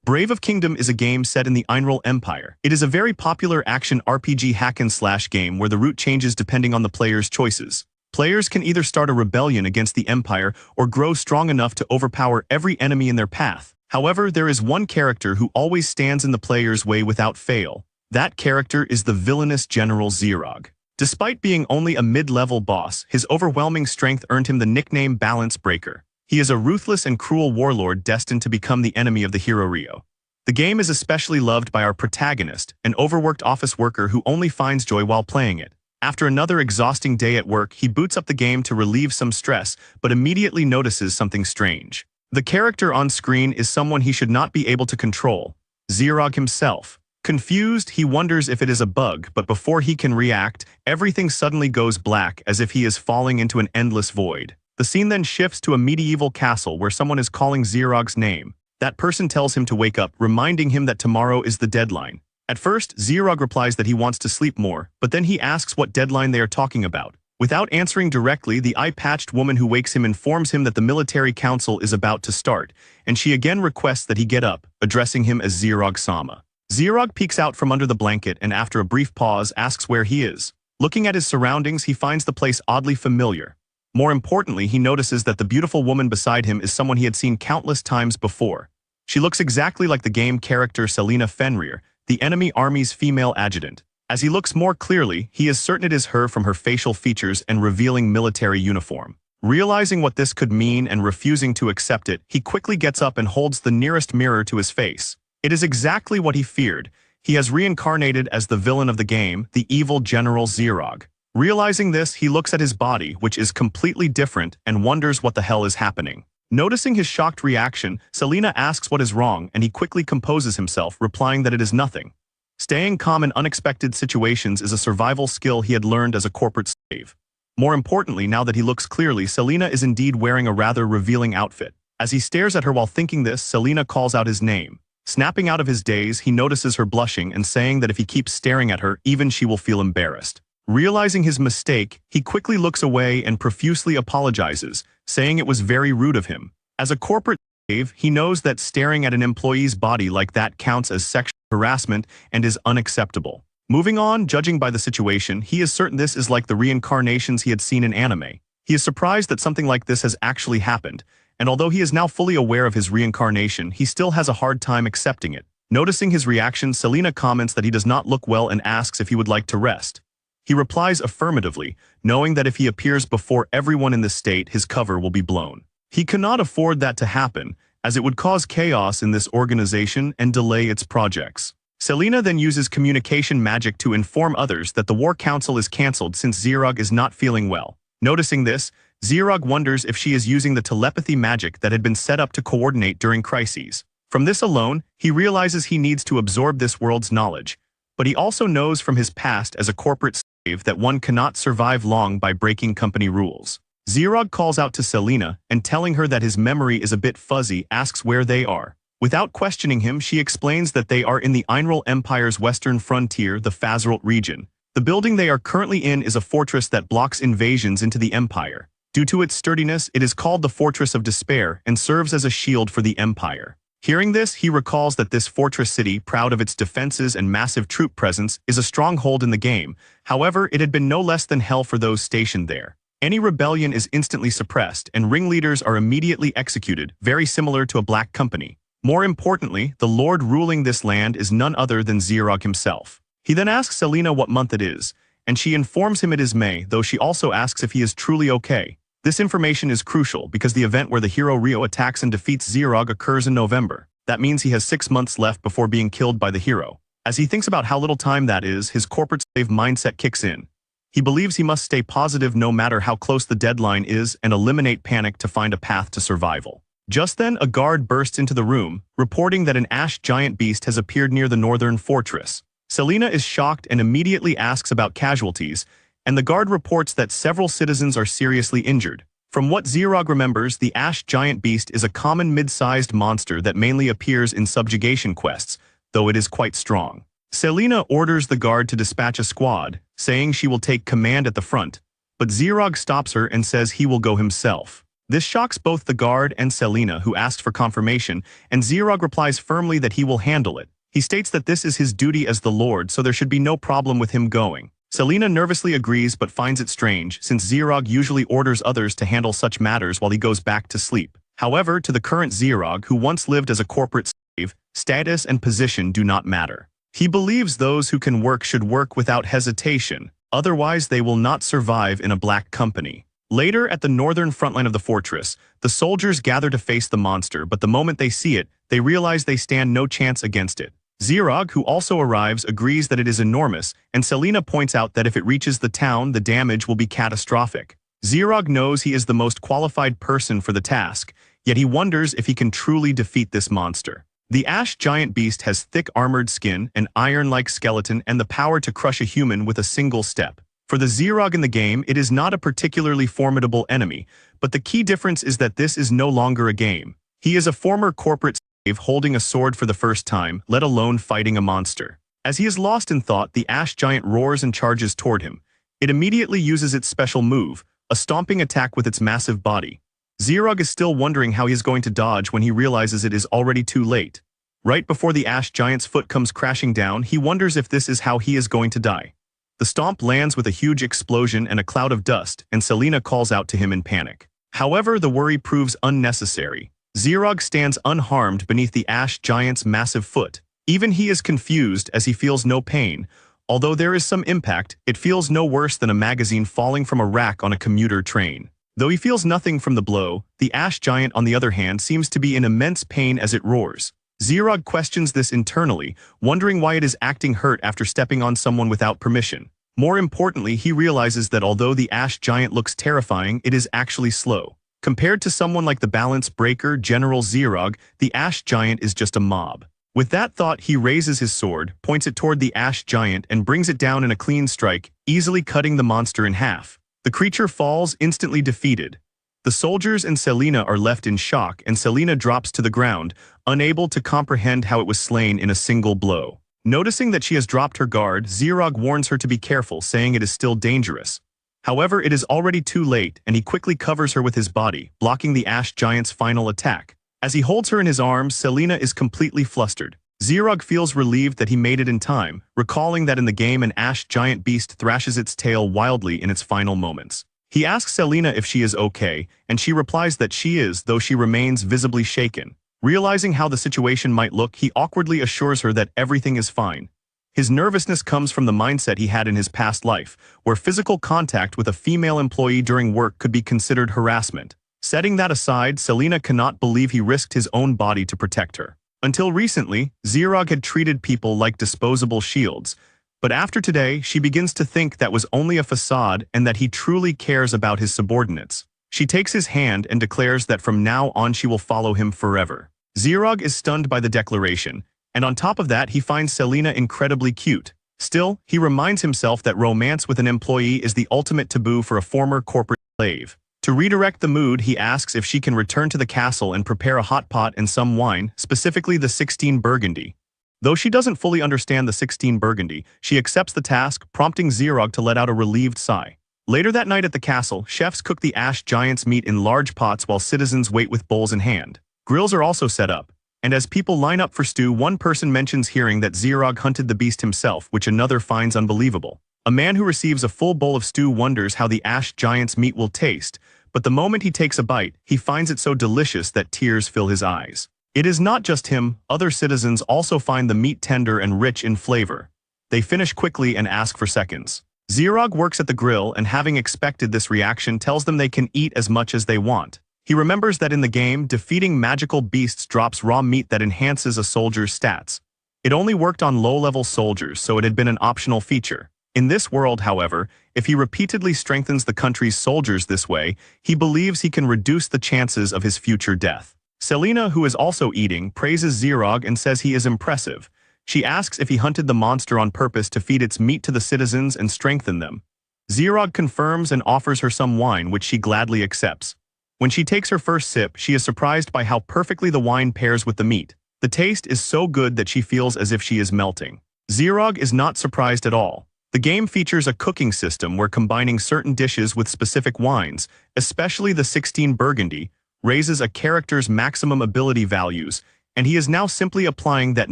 Brave of Kingdom is a game set in the Einrol Empire. It is a very popular action RPG hack-and-slash game where the route changes depending on the player's choices. Players can either start a rebellion against the Empire or grow strong enough to overpower every enemy in their path. However, there is one character who always stands in the player's way without fail. That character is the villainous General Xerog. Despite being only a mid-level boss, his overwhelming strength earned him the nickname Balance Breaker. He is a ruthless and cruel warlord destined to become the enemy of the hero Rio. The game is especially loved by our protagonist, an overworked office worker who only finds joy while playing it. After another exhausting day at work, he boots up the game to relieve some stress, but immediately notices something strange. The character on screen is someone he should not be able to control, Xerog himself. Confused, he wonders if it is a bug, but before he can react, everything suddenly goes black as if he is falling into an endless void. The scene then shifts to a medieval castle where someone is calling Xerog's name. That person tells him to wake up, reminding him that tomorrow is the deadline. At first, Xerog replies that he wants to sleep more, but then he asks what deadline they are talking about. Without answering directly, the eye-patched woman who wakes him informs him that the military council is about to start, and she again requests that he get up, addressing him as Xerog-sama. Xerog peeks out from under the blanket and after a brief pause asks where he is. Looking at his surroundings, he finds the place oddly familiar. More importantly, he notices that the beautiful woman beside him is someone he had seen countless times before. She looks exactly like the game character Selena Fenrir, the enemy army's female adjutant. As he looks more clearly, he is certain it is her from her facial features and revealing military uniform. Realizing what this could mean and refusing to accept it, he quickly gets up and holds the nearest mirror to his face. It is exactly what he feared. He has reincarnated as the villain of the game, the evil General Xerog. Realizing this, he looks at his body, which is completely different, and wonders what the hell is happening. Noticing his shocked reaction, Selena asks what is wrong, and he quickly composes himself, replying that it is nothing. Staying calm in unexpected situations is a survival skill he had learned as a corporate slave. More importantly, now that he looks clearly, Selena is indeed wearing a rather revealing outfit. As he stares at her while thinking this, Selena calls out his name. Snapping out of his daze, he notices her blushing and saying that if he keeps staring at her, even she will feel embarrassed. Realizing his mistake, he quickly looks away and profusely apologizes, saying it was very rude of him. As a corporate slave, he knows that staring at an employee's body like that counts as sexual harassment and is unacceptable. Moving on, judging by the situation, he is certain this is like the reincarnations he had seen in anime. He is surprised that something like this has actually happened, and although he is now fully aware of his reincarnation, he still has a hard time accepting it. Noticing his reaction, Selena comments that he does not look well and asks if he would like to rest. He replies affirmatively, knowing that if he appears before everyone in the state, his cover will be blown. He cannot afford that to happen, as it would cause chaos in this organization and delay its projects. Selena then uses communication magic to inform others that the War Council is cancelled since Xerog is not feeling well. Noticing this, Xerog wonders if she is using the telepathy magic that had been set up to coordinate during crises. From this alone, he realizes he needs to absorb this world's knowledge, but he also knows from his past as a corporate slave that one cannot survive long by breaking company rules. Xerog calls out to Selena and telling her that his memory is a bit fuzzy, asks where they are. Without questioning him, she explains that they are in the Einrol Empire's western frontier, the Fazralt region. The building they are currently in is a fortress that blocks invasions into the Empire. Due to its sturdiness, it is called the Fortress of Despair and serves as a shield for the Empire. Hearing this, he recalls that this fortress city, proud of its defenses and massive troop presence, is a stronghold in the game. However, it had been no less than hell for those stationed there. Any rebellion is instantly suppressed, and ringleaders are immediately executed, very similar to a black company. More importantly, the lord ruling this land is none other than Xerog himself. He then asks Selena what month it is, and she informs him it is May, though she also asks if he is truly okay. This information is crucial because the event where the hero Rio attacks and defeats Xerog occurs in November. That means he has 6 months left before being killed by the hero. As he thinks about how little time that is, his corporate slave mindset kicks in. He believes he must stay positive no matter how close the deadline is and eliminate panic to find a path to survival. Just then, a guard bursts into the room, reporting that an ash giant beast has appeared near the northern fortress. Selena is shocked and immediately asks about casualties, and the guard reports that several citizens are seriously injured. From what Xerog remembers, the ash giant beast is a common mid-sized monster that mainly appears in subjugation quests, though it is quite strong. Selena orders the guard to dispatch a squad, saying she will take command at the front, but Xerog stops her and says he will go himself. This shocks both the guard and Selena, who asked for confirmation, and Zirog replies firmly that he will handle it. He states that this is his duty as the Lord, so there should be no problem with him going. Selena nervously agrees but finds it strange, since Zirog usually orders others to handle such matters while he goes back to sleep. However, to the current Zirog, who once lived as a corporate slave, status and position do not matter. He believes those who can work should work without hesitation, otherwise they will not survive in a black company. Later, at the northern frontline of the fortress, the soldiers gather to face the monster, but the moment they see it, they realize they stand no chance against it. Zirog, who also arrives, agrees that it is enormous, and Selena points out that if it reaches the town, the damage will be catastrophic. Zirog knows he is the most qualified person for the task, yet he wonders if he can truly defeat this monster. The ash giant beast has thick armored skin, an iron-like skeleton, and the power to crush a human with a single step. For the Zirog in the game, it is not a particularly formidable enemy, but the key difference is that this is no longer a game. He is a former corporate slave holding a sword for the first time, let alone fighting a monster. As he is lost in thought, the ash giant roars and charges toward him. It immediately uses its special move, a stomping attack with its massive body. Zirog is still wondering how he is going to dodge when he realizes it is already too late. Right before the ash giant's foot comes crashing down, he wonders if this is how he is going to die. The stomp lands with a huge explosion and a cloud of dust, and Selena calls out to him in panic. However, the worry proves unnecessary. Zirog stands unharmed beneath the ash giant's massive foot. Even he is confused as he feels no pain. Although there is some impact, it feels no worse than a magazine falling from a rack on a commuter train. Though he feels nothing from the blow, the ash giant, on the other hand, seems to be in immense pain as it roars. Zirog questions this internally, wondering why it is acting hurt after stepping on someone without permission. More importantly, he realizes that although the ash giant looks terrifying, it is actually slow. Compared to someone like the balance breaker General Zirog, the ash giant is just a mob. With that thought, he raises his sword, points it toward the ash giant, and brings it down in a clean strike, easily cutting the monster in half. The creature falls, instantly defeated. The soldiers and Selena are left in shock, and Selena drops to the ground, unable to comprehend how it was slain in a single blow. Noticing that she has dropped her guard, Zirog warns her to be careful, saying it is still dangerous. However, it is already too late, and he quickly covers her with his body, blocking the ash giant's final attack. As he holds her in his arms, Selena is completely flustered. Zirog feels relieved that he made it in time, recalling that in the game an ash giant beast thrashes its tail wildly in its final moments. He asks Selena if she is okay, and she replies that she is, though she remains visibly shaken. Realizing how the situation might look, he awkwardly assures her that everything is fine. His nervousness comes from the mindset he had in his past life, where physical contact with a female employee during work could be considered harassment. Setting that aside, Selena cannot believe he risked his own body to protect her. Until recently, Zirog had treated people like disposable shields, but after today, she begins to think that was only a facade and that he truly cares about his subordinates. She takes his hand and declares that from now on she will follow him forever. Zirog is stunned by the declaration, and on top of that he finds Selena incredibly cute. Still, he reminds himself that romance with an employee is the ultimate taboo for a former corporate slave. To redirect the mood, he asks if she can return to the castle and prepare a hot pot and some wine, specifically the 16 Burgundy. Though she doesn't fully understand the 16 Burgundy, she accepts the task, prompting Zirog to let out a relieved sigh. Later that night at the castle, chefs cook the ash giant's meat in large pots while citizens wait with bowls in hand. Grills are also set up, and as people line up for stew, one person mentions hearing that Zirog hunted the beast himself, which another finds unbelievable. A man who receives a full bowl of stew wonders how the ash giant's meat will taste, but the moment he takes a bite, he finds it so delicious that tears fill his eyes. It is not just him, other citizens also find the meat tender and rich in flavor. They finish quickly and ask for seconds. Zirog works at the grill and, having expected this reaction, tells them they can eat as much as they want. He remembers that in the game, defeating magical beasts drops raw meat that enhances a soldier's stats. It only worked on low-level soldiers, so it had been an optional feature. In this world, however, if he repeatedly strengthens the country's soldiers this way, he believes he can reduce the chances of his future death. Selena, who is also eating, praises Zirog and says he is impressive. She asks if he hunted the monster on purpose to feed its meat to the citizens and strengthen them. Zirog confirms and offers her some wine, which she gladly accepts. When she takes her first sip, she is surprised by how perfectly the wine pairs with the meat. The taste is so good that she feels as if she is melting. Zirog is not surprised at all. The game features a cooking system where combining certain dishes with specific wines, especially the 16 Burgundy, raises a character's maximum ability values, and he is now simply applying that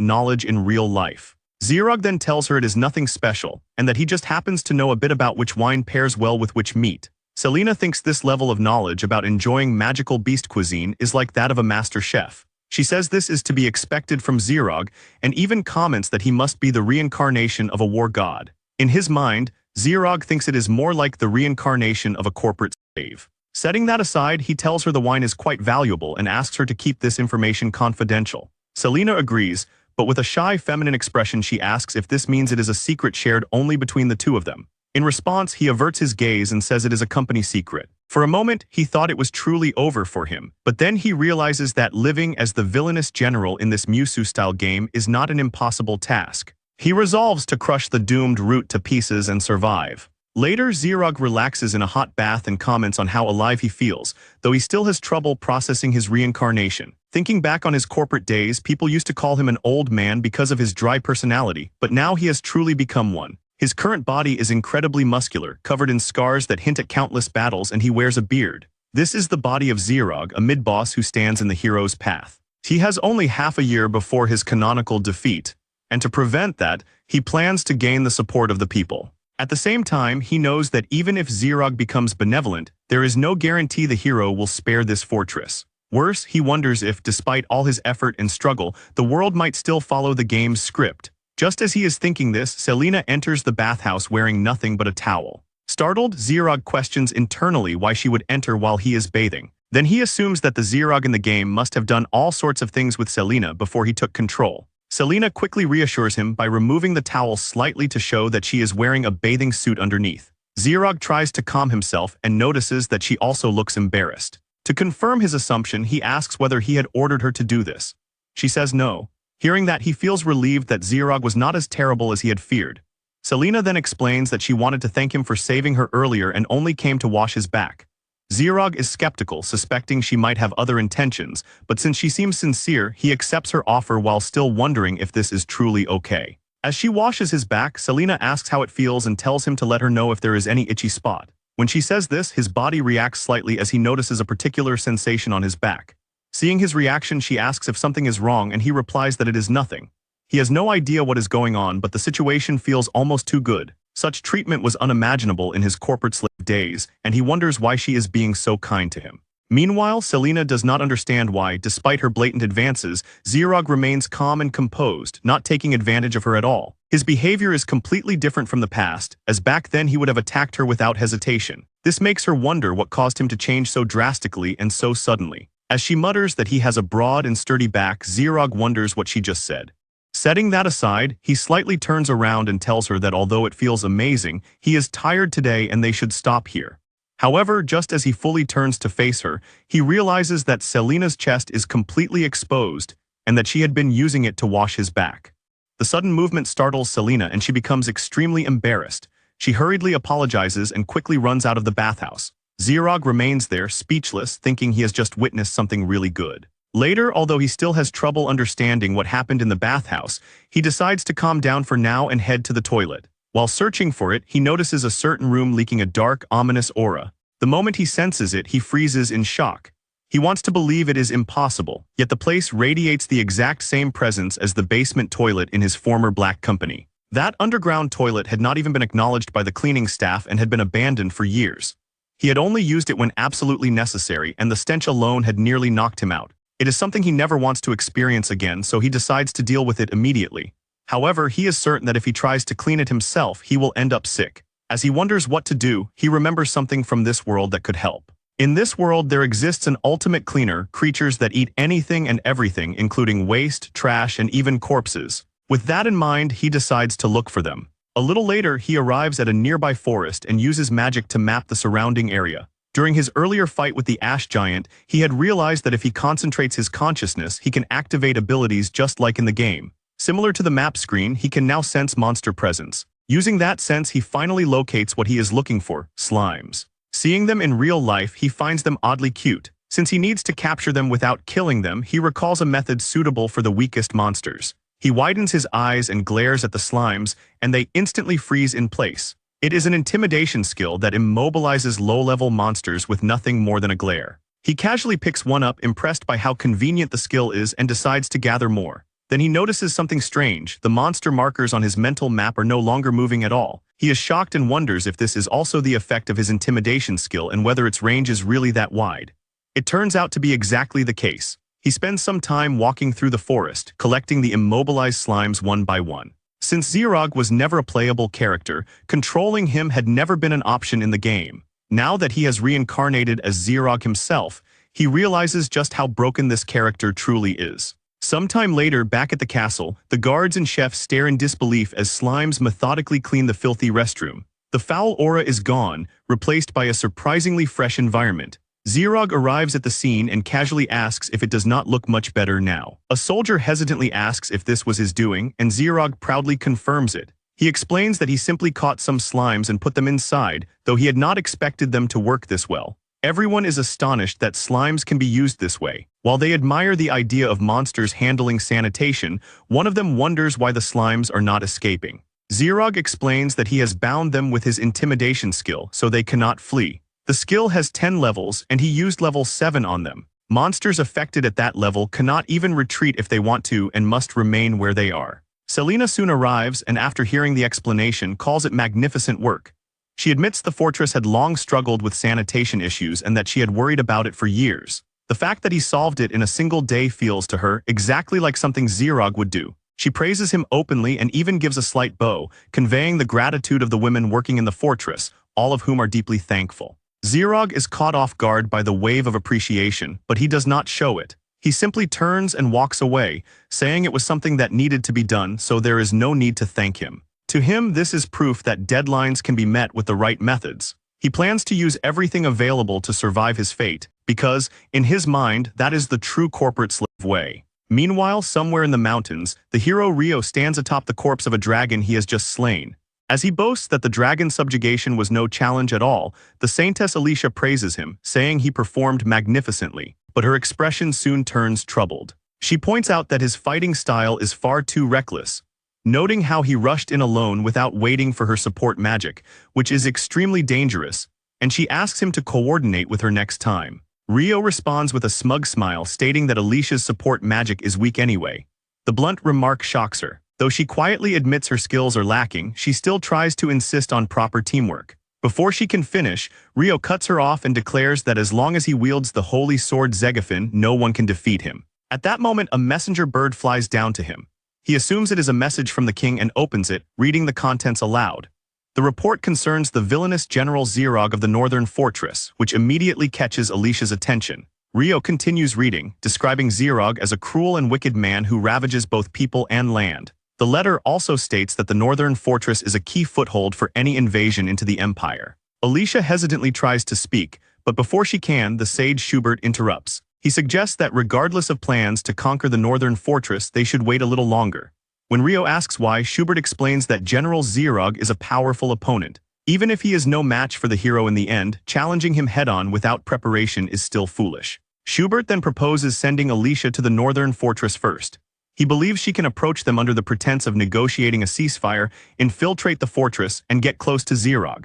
knowledge in real life. Xerog then tells her it is nothing special, and that he just happens to know a bit about which wine pairs well with which meat. Selena thinks this level of knowledge about enjoying magical beast cuisine is like that of a master chef. She says this is to be expected from Xerog, and even comments that he must be the reincarnation of a war god. In his mind, Xerog thinks it is more like the reincarnation of a corporate slave. Setting that aside, he tells her the wine is quite valuable and asks her to keep this information confidential. Selena agrees, but with a shy feminine expression she asks if this means it is a secret shared only between the two of them. In response, he averts his gaze and says it is a company secret. For a moment, he thought it was truly over for him, but then he realizes that living as the villainous general in this Musu-style game is not an impossible task. He resolves to crush the doomed root to pieces and survive. Later, Xerog relaxes in a hot bath and comments on how alive he feels, though he still has trouble processing his reincarnation. Thinking back on his corporate days, people used to call him an old man because of his dry personality, but now he has truly become one. His current body is incredibly muscular, covered in scars that hint at countless battles, and he wears a beard. This is the body of Xerog, a mid-boss who stands in the hero's path. He has only half a year before his canonical defeat, and to prevent that, he plans to gain the support of the people. At the same time, he knows that even if Xerog becomes benevolent, there is no guarantee the hero will spare this fortress. Worse, he wonders if, despite all his effort and struggle, the world might still follow the game's script. Just as he is thinking this, Selena enters the bathhouse wearing nothing but a towel. Startled, Xerog questions internally why she would enter while he is bathing. Then he assumes that the Xerog in the game must have done all sorts of things with Selena before he took control. Selena quickly reassures him by removing the towel slightly to show that she is wearing a bathing suit underneath. Xerog tries to calm himself and notices that she also looks embarrassed. To confirm his assumption, he asks whether he had ordered her to do this. She says no. Hearing that, he feels relieved that Xerog was not as terrible as he had feared. Selena then explains that she wanted to thank him for saving her earlier and only came to wash his back. Xerog is skeptical, suspecting she might have other intentions, but since she seems sincere, he accepts her offer while still wondering if this is truly okay. As she washes his back, Selena asks how it feels and tells him to let her know if there is any itchy spot. When she says this, his body reacts slightly as he notices a particular sensation on his back. Seeing his reaction, she asks if something is wrong and he replies that it is nothing. He has no idea what is going on, but the situation feels almost too good. Such treatment was unimaginable in his corporate slave days, and he wonders why she is being so kind to him. Meanwhile, Selena does not understand why, despite her blatant advances, Xerog remains calm and composed, not taking advantage of her at all. His behavior is completely different from the past, as back then he would have attacked her without hesitation. This makes her wonder what caused him to change so drastically and so suddenly. As she mutters that he has a broad and sturdy back, Xerog wonders what she just said. Setting that aside, he slightly turns around and tells her that although it feels amazing, he is tired today and they should stop here. However, just as he fully turns to face her, he realizes that Selena's chest is completely exposed and that she had been using it to wash his back. The sudden movement startles Selena and she becomes extremely embarrassed. She hurriedly apologizes and quickly runs out of the bathhouse. Xerog remains there, speechless, thinking he has just witnessed something really good. Later, although he still has trouble understanding what happened in the bathhouse, he decides to calm down for now and head to the toilet. While searching for it, he notices a certain room leaking a dark, ominous aura. The moment he senses it, he freezes in shock. He wants to believe it is impossible, yet the place radiates the exact same presence as the basement toilet in his former black company. That underground toilet had not even been acknowledged by the cleaning staff and had been abandoned for years. He had only used it when absolutely necessary, and the stench alone had nearly knocked him out. It is something he never wants to experience again, so he decides to deal with it immediately. However, he is certain that if he tries to clean it himself, he will end up sick. As he wonders what to do, he remembers something from this world that could help. In this world, there exists an ultimate cleaner, creatures that eat anything and everything, including waste, trash, and even corpses. With that in mind, he decides to look for them. A little later, he arrives at a nearby forest and uses magic to map the surrounding area. During his earlier fight with the Ash Giant, he had realized that if he concentrates his consciousness, he can activate abilities just like in the game. Similar to the map screen, he can now sense monster presence. Using that sense, he finally locates what he is looking for, slimes. Seeing them in real life, he finds them oddly cute. Since he needs to capture them without killing them, he recalls a method suitable for the weakest monsters. He widens his eyes and glares at the slimes, and they instantly freeze in place. It is an intimidation skill that immobilizes low-level monsters with nothing more than a glare. He casually picks one up, impressed by how convenient the skill is, and decides to gather more. Then he notices something strange. The monster markers on his mental map are no longer moving at all. He is shocked and wonders if this is also the effect of his intimidation skill and whether its range is really that wide. It turns out to be exactly the case. He spends some time walking through the forest, collecting the immobilized slimes one by one. Since Xerog was never a playable character, controlling him had never been an option in the game. Now that he has reincarnated as Xerog himself, he realizes just how broken this character truly is. Sometime later, back at the castle, the guards and chef stare in disbelief as slimes methodically clean the filthy restroom. The foul aura is gone, replaced by a surprisingly fresh environment. Xerog arrives at the scene and casually asks if it does not look much better now. A soldier hesitantly asks if this was his doing, and Xerog proudly confirms it. He explains that he simply caught some slimes and put them inside, though he had not expected them to work this well. Everyone is astonished that slimes can be used this way. While they admire the idea of monsters handling sanitation, one of them wonders why the slimes are not escaping. Xerog explains that he has bound them with his intimidation skill, so they cannot flee. The skill has 10 levels, and he used level 7 on them. Monsters affected at that level cannot even retreat if they want to and must remain where they are. Selena soon arrives and, after hearing the explanation, calls it magnificent work. She admits the fortress had long struggled with sanitation issues and that she had worried about it for years. The fact that he solved it in a single day feels to her exactly like something Xerog would do. She praises him openly and even gives a slight bow, conveying the gratitude of the women working in the fortress, all of whom are deeply thankful. Xerog is caught off guard by the wave of appreciation, but he does not show it. He simply turns and walks away, saying it was something that needed to be done, so there is no need to thank him. To him, this is proof that deadlines can be met with the right methods. He plans to use everything available to survive his fate, because, in his mind, that is the true corporate slave way. Meanwhile, somewhere in the mountains, the hero Rio stands atop the corpse of a dragon he has just slain. As he boasts that the dragon's subjugation was no challenge at all, the Saintess Alicia praises him, saying he performed magnificently, but her expression soon turns troubled. She points out that his fighting style is far too reckless, noting how he rushed in alone without waiting for her support magic, which is extremely dangerous, and she asks him to coordinate with her next time. Rio responds with a smug smile, stating that Alicia's support magic is weak anyway. The blunt remark shocks her. Though she quietly admits her skills are lacking, she still tries to insist on proper teamwork. Before she can finish, Rio cuts her off and declares that as long as he wields the holy sword Zegafin, no one can defeat him. At that moment, a messenger bird flies down to him. He assumes it is a message from the king and opens it, reading the contents aloud. The report concerns the villainous General Xerog of the Northern Fortress, which immediately catches Alicia's attention. Rio continues reading, describing Xerog as a cruel and wicked man who ravages both people and land. The letter also states that the Northern Fortress is a key foothold for any invasion into the Empire. Alicia hesitantly tries to speak, but before she can, the sage Schubert interrupts. He suggests that regardless of plans to conquer the Northern Fortress, they should wait a little longer. When Rio asks why, Schubert explains that General Xerog is a powerful opponent. Even if he is no match for the hero in the end, challenging him head-on without preparation is still foolish. Schubert then proposes sending Alicia to the Northern Fortress first. He believes she can approach them under the pretense of negotiating a ceasefire, infiltrate the fortress, and get close to Xerog.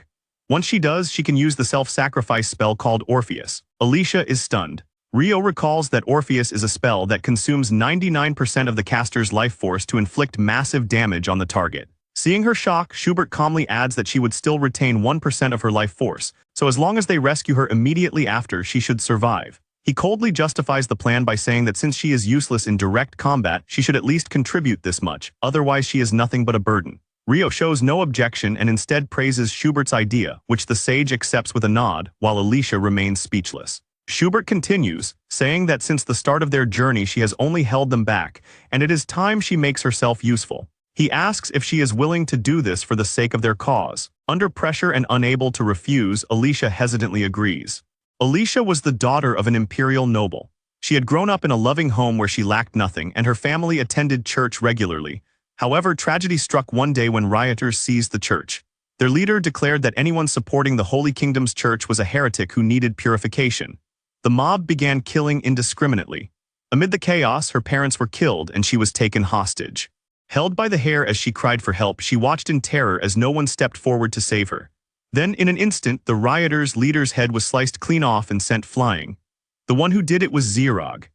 Once she does, she can use the self-sacrifice spell called Orpheus. Alicia is stunned. Rio recalls that Orpheus is a spell that consumes 99% of the caster's life force to inflict massive damage on the target. Seeing her shock, Schubert calmly adds that she would still retain 1% of her life force, so as long as they rescue her immediately after, she should survive. He coldly justifies the plan by saying that since she is useless in direct combat, she should at least contribute this much, otherwise she is nothing but a burden. Rio shows no objection and instead praises Schubert's idea, which the sage accepts with a nod, while Alicia remains speechless. Schubert continues, saying that since the start of their journey she has only held them back, and it is time she makes herself useful. He asks if she is willing to do this for the sake of their cause. Under pressure and unable to refuse, Alicia hesitantly agrees. Alicia was the daughter of an imperial noble. She had grown up in a loving home where she lacked nothing, and her family attended church regularly. However, tragedy struck one day when rioters seized the church. Their leader declared that anyone supporting the Holy Kingdom's church was a heretic who needed purification. The mob began killing indiscriminately. Amid the chaos, her parents were killed and she was taken hostage. Held by the hair as she cried for help, she watched in terror as no one stepped forward to save her. Then, in an instant, the rioters' leader's head was sliced clean off and sent flying. The one who did it was Isekai'd.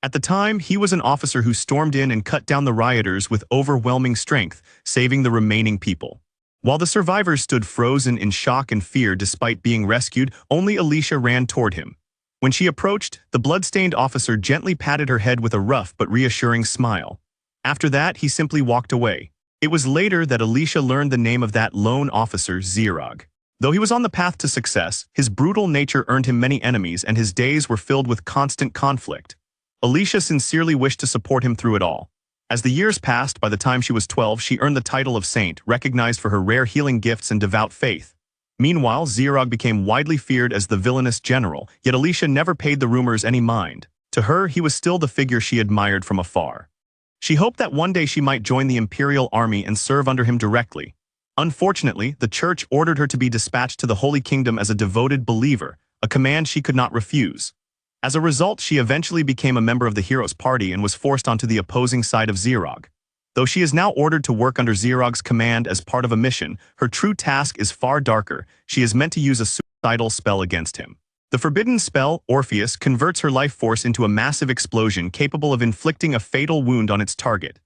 At the time, he was an officer who stormed in and cut down the rioters with overwhelming strength, saving the remaining people. While the survivors stood frozen in shock and fear despite being rescued, only Alicia ran toward him. When she approached, the blood-stained officer gently patted her head with a rough but reassuring smile. After that, he simply walked away. It was later that Alicia learned the name of that lone officer, Isekai'd. Though he was on the path to success, his brutal nature earned him many enemies and his days were filled with constant conflict. Alicia sincerely wished to support him through it all. As the years passed, by the time she was 12, she earned the title of saint, recognized for her rare healing gifts and devout faith. Meanwhile, Isekai'd became widely feared as the villainous general, yet Alicia never paid the rumors any mind. To her, he was still the figure she admired from afar. She hoped that one day she might join the imperial army and serve under him directly. Unfortunately, the church ordered her to be dispatched to the Holy Kingdom as a devoted believer, a command she could not refuse. As a result, she eventually became a member of the Heroes Party and was forced onto the opposing side of Isekai'd. Though she is now ordered to work under Isekai'd's command as part of a mission, her true task is far darker. She is meant to use a suicidal spell against him. The forbidden spell, Orpheus, converts her life force into a massive explosion capable of inflicting a fatal wound on its target.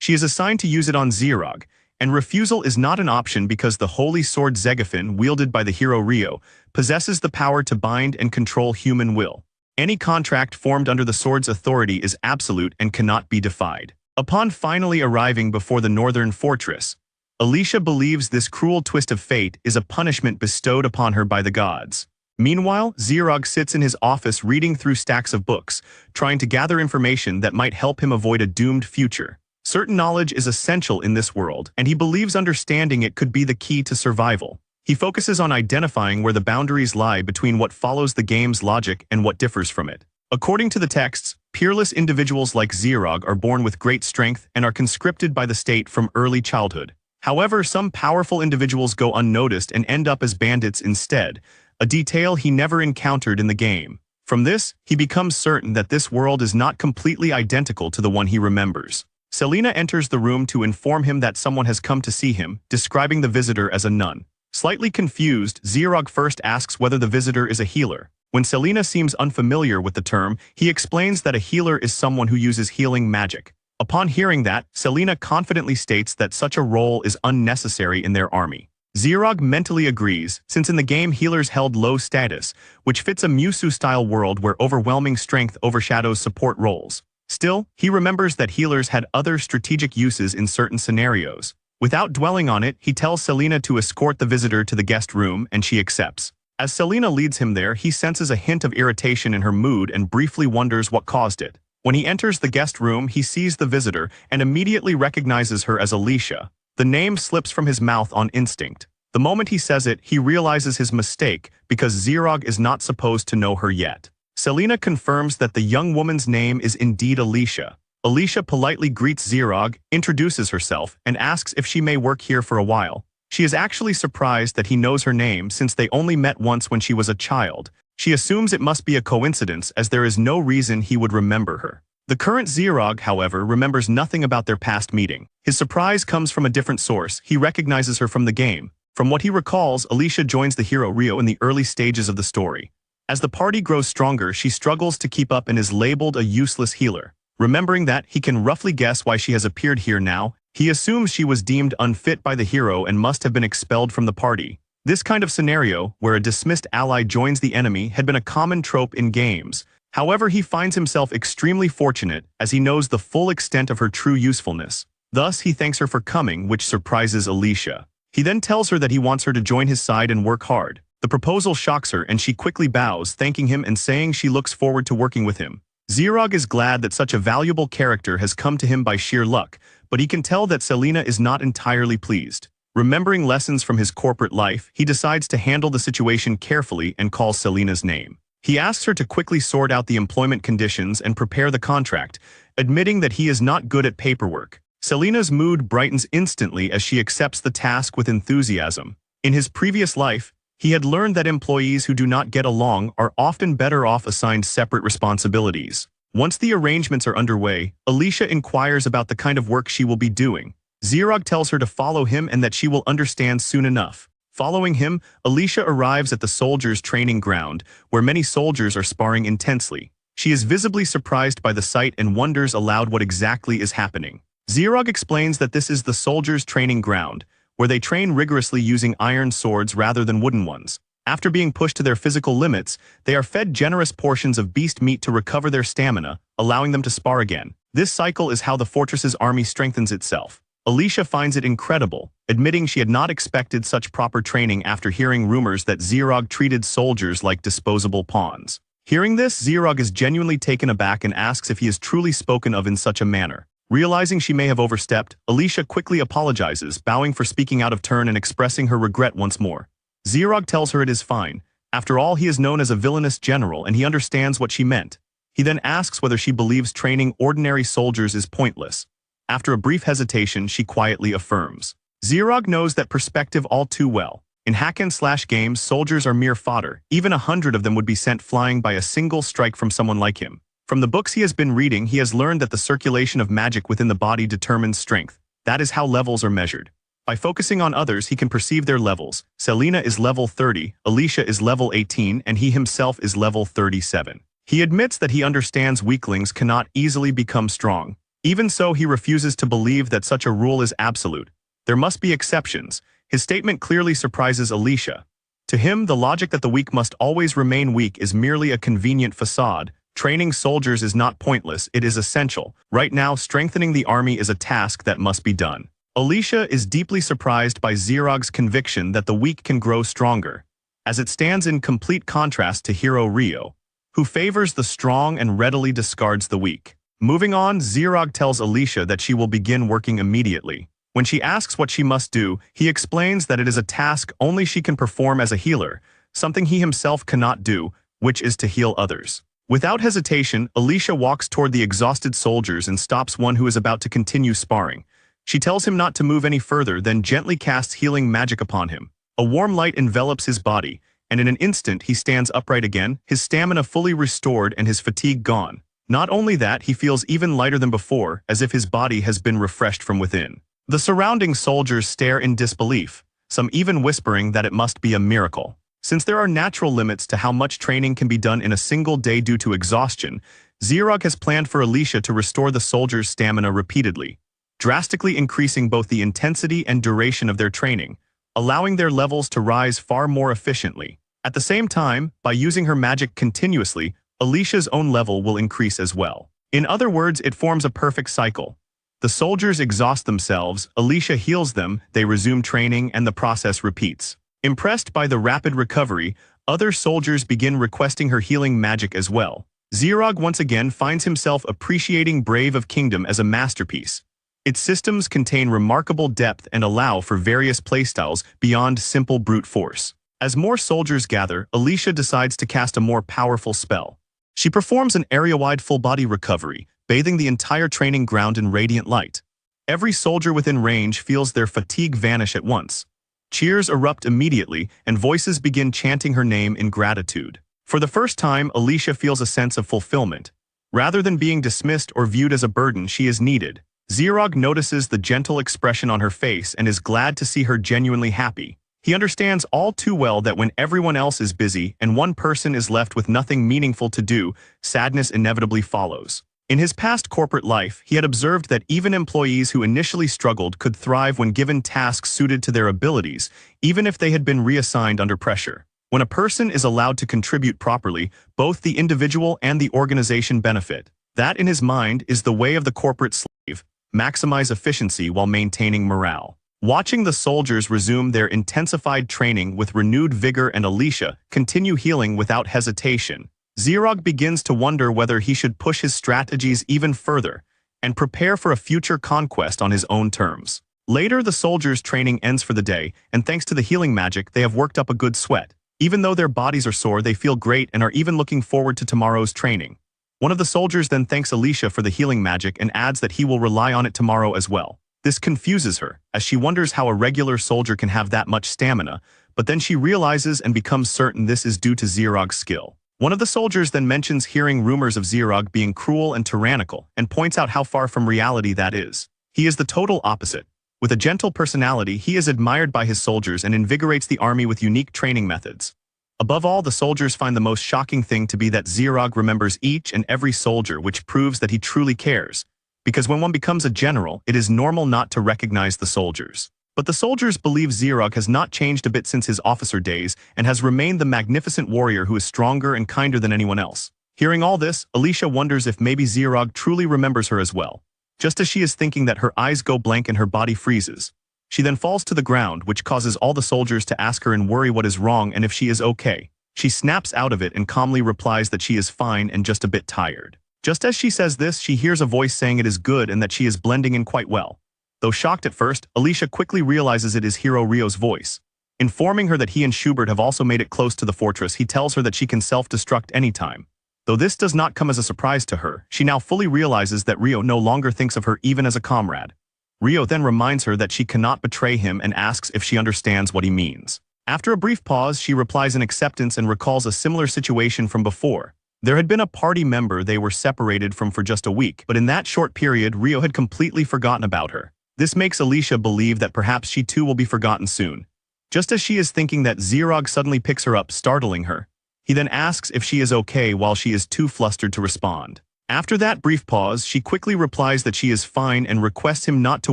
She is assigned to use it on Isekai'd, and refusal is not an option because the holy sword Zegafin, wielded by the hero Rio, possesses the power to bind and control human will. Any contract formed under the sword's authority is absolute and cannot be defied. Upon finally arriving before the northern fortress, Alicia believes this cruel twist of fate is a punishment bestowed upon her by the gods. Meanwhile, Isekai'd sits in his office reading through stacks of books, trying to gather information that might help him avoid a doomed future. Certain knowledge is essential in this world, and he believes understanding it could be the key to survival. He focuses on identifying where the boundaries lie between what follows the game's logic and what differs from it. According to the texts, peerless individuals like Isekai'd are born with great strength and are conscripted by the state from early childhood. However, some powerful individuals go unnoticed and end up as bandits instead, a detail he never encountered in the game. From this, he becomes certain that this world is not completely identical to the one he remembers. Selena enters the room to inform him that someone has come to see him, describing the visitor as a nun. Slightly confused, Isekai'd first asks whether the visitor is a healer. When Selena seems unfamiliar with the term, he explains that a healer is someone who uses healing magic. Upon hearing that, Selena confidently states that such a role is unnecessary in their army. Isekai'd mentally agrees, since in the game healers held low status, which fits a Musu-style world where overwhelming strength overshadows support roles. Still, he remembers that healers had other strategic uses in certain scenarios. Without dwelling on it, he tells Selena to escort the visitor to the guest room, and she accepts. As Selena leads him there, he senses a hint of irritation in her mood and briefly wonders what caused it. When he enters the guest room, he sees the visitor and immediately recognizes her as Alicia. The name slips from his mouth on instinct. The moment he says it, he realizes his mistake because Isekai'd is not supposed to know her yet. Selena confirms that the young woman's name is indeed Alicia. Alicia politely greets Isekai'd, introduces herself, and asks if she may work here for a while. She is actually surprised that he knows her name since they only met once when she was a child. She assumes it must be a coincidence as there is no reason he would remember her. The current Isekai'd, however, remembers nothing about their past meeting. His surprise comes from a different source. He recognizes her from the game. From what he recalls, Alicia joins the hero Rio in the early stages of the story. As the party grows stronger, she struggles to keep up and is labeled a useless healer. Remembering that, he can roughly guess why she has appeared here now. He assumes she was deemed unfit by the hero and must have been expelled from the party. This kind of scenario, where a dismissed ally joins the enemy, had been a common trope in games. However, he finds himself extremely fortunate as he knows the full extent of her true usefulness. Thus, he thanks her for coming, which surprises Alicia. He then tells her that he wants her to join his side and work hard. The proposal shocks her and she quickly bows, thanking him and saying she looks forward to working with him. Isekai'd is glad that such a valuable character has come to him by sheer luck, but he can tell that Selena is not entirely pleased. Remembering lessons from his corporate life, he decides to handle the situation carefully and calls Selena's name. He asks her to quickly sort out the employment conditions and prepare the contract, admitting that he is not good at paperwork. Selena's mood brightens instantly as she accepts the task with enthusiasm. In his previous life, he had learned that employees who do not get along are often better off assigned separate responsibilities. Once the arrangements are underway, Alicia inquires about the kind of work she will be doing. Zirog tells her to follow him and that she will understand soon enough. Following him, Alicia arrives at the soldiers' training ground, where many soldiers are sparring intensely. She is visibly surprised by the sight and wonders aloud what exactly is happening. Zirog explains that this is the soldiers' training ground, where they train rigorously using iron swords rather than wooden ones. After being pushed to their physical limits, they are fed generous portions of beast meat to recover their stamina, allowing them to spar again. This cycle is how the fortress's army strengthens itself. Alicia finds it incredible, admitting she had not expected such proper training after hearing rumors that Zirog treated soldiers like disposable pawns. Hearing this, Zirog is genuinely taken aback and asks if he is truly spoken of in such a manner. Realizing she may have overstepped, Alicia quickly apologizes, bowing for speaking out of turn and expressing her regret once more. Zirog tells her it is fine. After all, he is known as a villainous general and he understands what she meant. He then asks whether she believes training ordinary soldiers is pointless. After a brief hesitation, she quietly affirms. Zirog knows that perspective all too well. In hack-and-slash games, soldiers are mere fodder. Even 100 of them would be sent flying by a single strike from someone like him. From the books he has been reading, he has learned that the circulation of magic within the body determines strength. That is how levels are measured. By focusing on others, he can perceive their levels. Selena is level 30, Alicia is level 18, and he himself is level 37. He admits that he understands weaklings cannot easily become strong. Even so, he refuses to believe that such a rule is absolute. There must be exceptions. His statement clearly surprises Alicia. To him, the logic that the weak must always remain weak is merely a convenient facade. Training soldiers is not pointless, it is essential. Right now, strengthening the army is a task that must be done. Alicia is deeply surprised by Zirog's conviction that the weak can grow stronger, as it stands in complete contrast to hero Rio, who favors the strong and readily discards the weak. Moving on, Zirog tells Alicia that she will begin working immediately. When she asks what she must do, he explains that it is a task only she can perform as a healer, something he himself cannot do, which is to heal others. Without hesitation, Alicia walks toward the exhausted soldiers and stops one who is about to continue sparring. She tells him not to move any further, then gently casts healing magic upon him. A warm light envelops his body, and in an instant he stands upright again, his stamina fully restored and his fatigue gone. Not only that, he feels even lighter than before, as if his body has been refreshed from within. The surrounding soldiers stare in disbelief, some even whispering that it must be a miracle. Since there are natural limits to how much training can be done in a single day due to exhaustion, Zirog has planned for Alicia to restore the soldiers' stamina repeatedly, drastically increasing both the intensity and duration of their training, allowing their levels to rise far more efficiently. At the same time, by using her magic continuously, Alicia's own level will increase as well. In other words, it forms a perfect cycle. The soldiers exhaust themselves, Alicia heals them, they resume training, and the process repeats. Impressed by the rapid recovery, other soldiers begin requesting her healing magic as well. Zirog once again finds himself appreciating Brave of Kingdom as a masterpiece. Its systems contain remarkable depth and allow for various playstyles beyond simple brute force. As more soldiers gather, Alicia decides to cast a more powerful spell. She performs an area-wide full-body recovery, bathing the entire training ground in radiant light. Every soldier within range feels their fatigue vanish at once. Cheers erupt immediately, and voices begin chanting her name in gratitude. For the first time, Alicia feels a sense of fulfillment. Rather than being dismissed or viewed as a burden, she is needed. Zirog notices the gentle expression on her face and is glad to see her genuinely happy. He understands all too well that when everyone else is busy and one person is left with nothing meaningful to do, sadness inevitably follows. In his past corporate life, he had observed that even employees who initially struggled could thrive when given tasks suited to their abilities, even if they had been reassigned under pressure. When a person is allowed to contribute properly, both the individual and the organization benefit. That, in his mind, is the way of the corporate slave: maximize efficiency while maintaining morale. Watching the soldiers resume their intensified training with renewed vigor and Alicia continue healing without hesitation, Zirog begins to wonder whether he should push his strategies even further and prepare for a future conquest on his own terms. Later, the soldiers' training ends for the day, and thanks to the healing magic, they have worked up a good sweat. Even though their bodies are sore, they feel great and are even looking forward to tomorrow's training. One of the soldiers then thanks Alicia for the healing magic and adds that he will rely on it tomorrow as well. This confuses her, as she wonders how a regular soldier can have that much stamina, but then she realizes and becomes certain this is due to Zirog's skill. One of the soldiers then mentions hearing rumors of Zirog being cruel and tyrannical and points out how far from reality that is. He is the total opposite. With a gentle personality, he is admired by his soldiers and invigorates the army with unique training methods. Above all, the soldiers find the most shocking thing to be that Zirog remembers each and every soldier, which proves that he truly cares. Because when one becomes a general, it is normal not to recognize the soldiers. But the soldiers believe Zirog has not changed a bit since his officer days and has remained the magnificent warrior who is stronger and kinder than anyone else. Hearing all this, Alicia wonders if maybe Zirog truly remembers her as well. Just as she is thinking that, her eyes go blank and her body freezes. She then falls to the ground, which causes all the soldiers to ask her in worry what is wrong and if she is okay. She snaps out of it and calmly replies that she is fine and just a bit tired. Just as she says this, she hears a voice saying it is good and that she is blending in quite well. Though shocked at first, Alicia quickly realizes it is Hero Rio's voice. Informing her that he and Schubert have also made it close to the fortress, he tells her that she can self-destruct anytime. Though this does not come as a surprise to her, she now fully realizes that Rio no longer thinks of her even as a comrade. Rio then reminds her that she cannot betray him and asks if she understands what he means. After a brief pause, she replies in acceptance and recalls a similar situation from before. There had been a party member they were separated from for just a week, but in that short period, Rio had completely forgotten about her. This makes Alicia believe that perhaps she too will be forgotten soon. Just as she is thinking that, Zirog suddenly picks her up, startling her. He then asks if she is okay while she is too flustered to respond. After that brief pause, she quickly replies that she is fine and requests him not to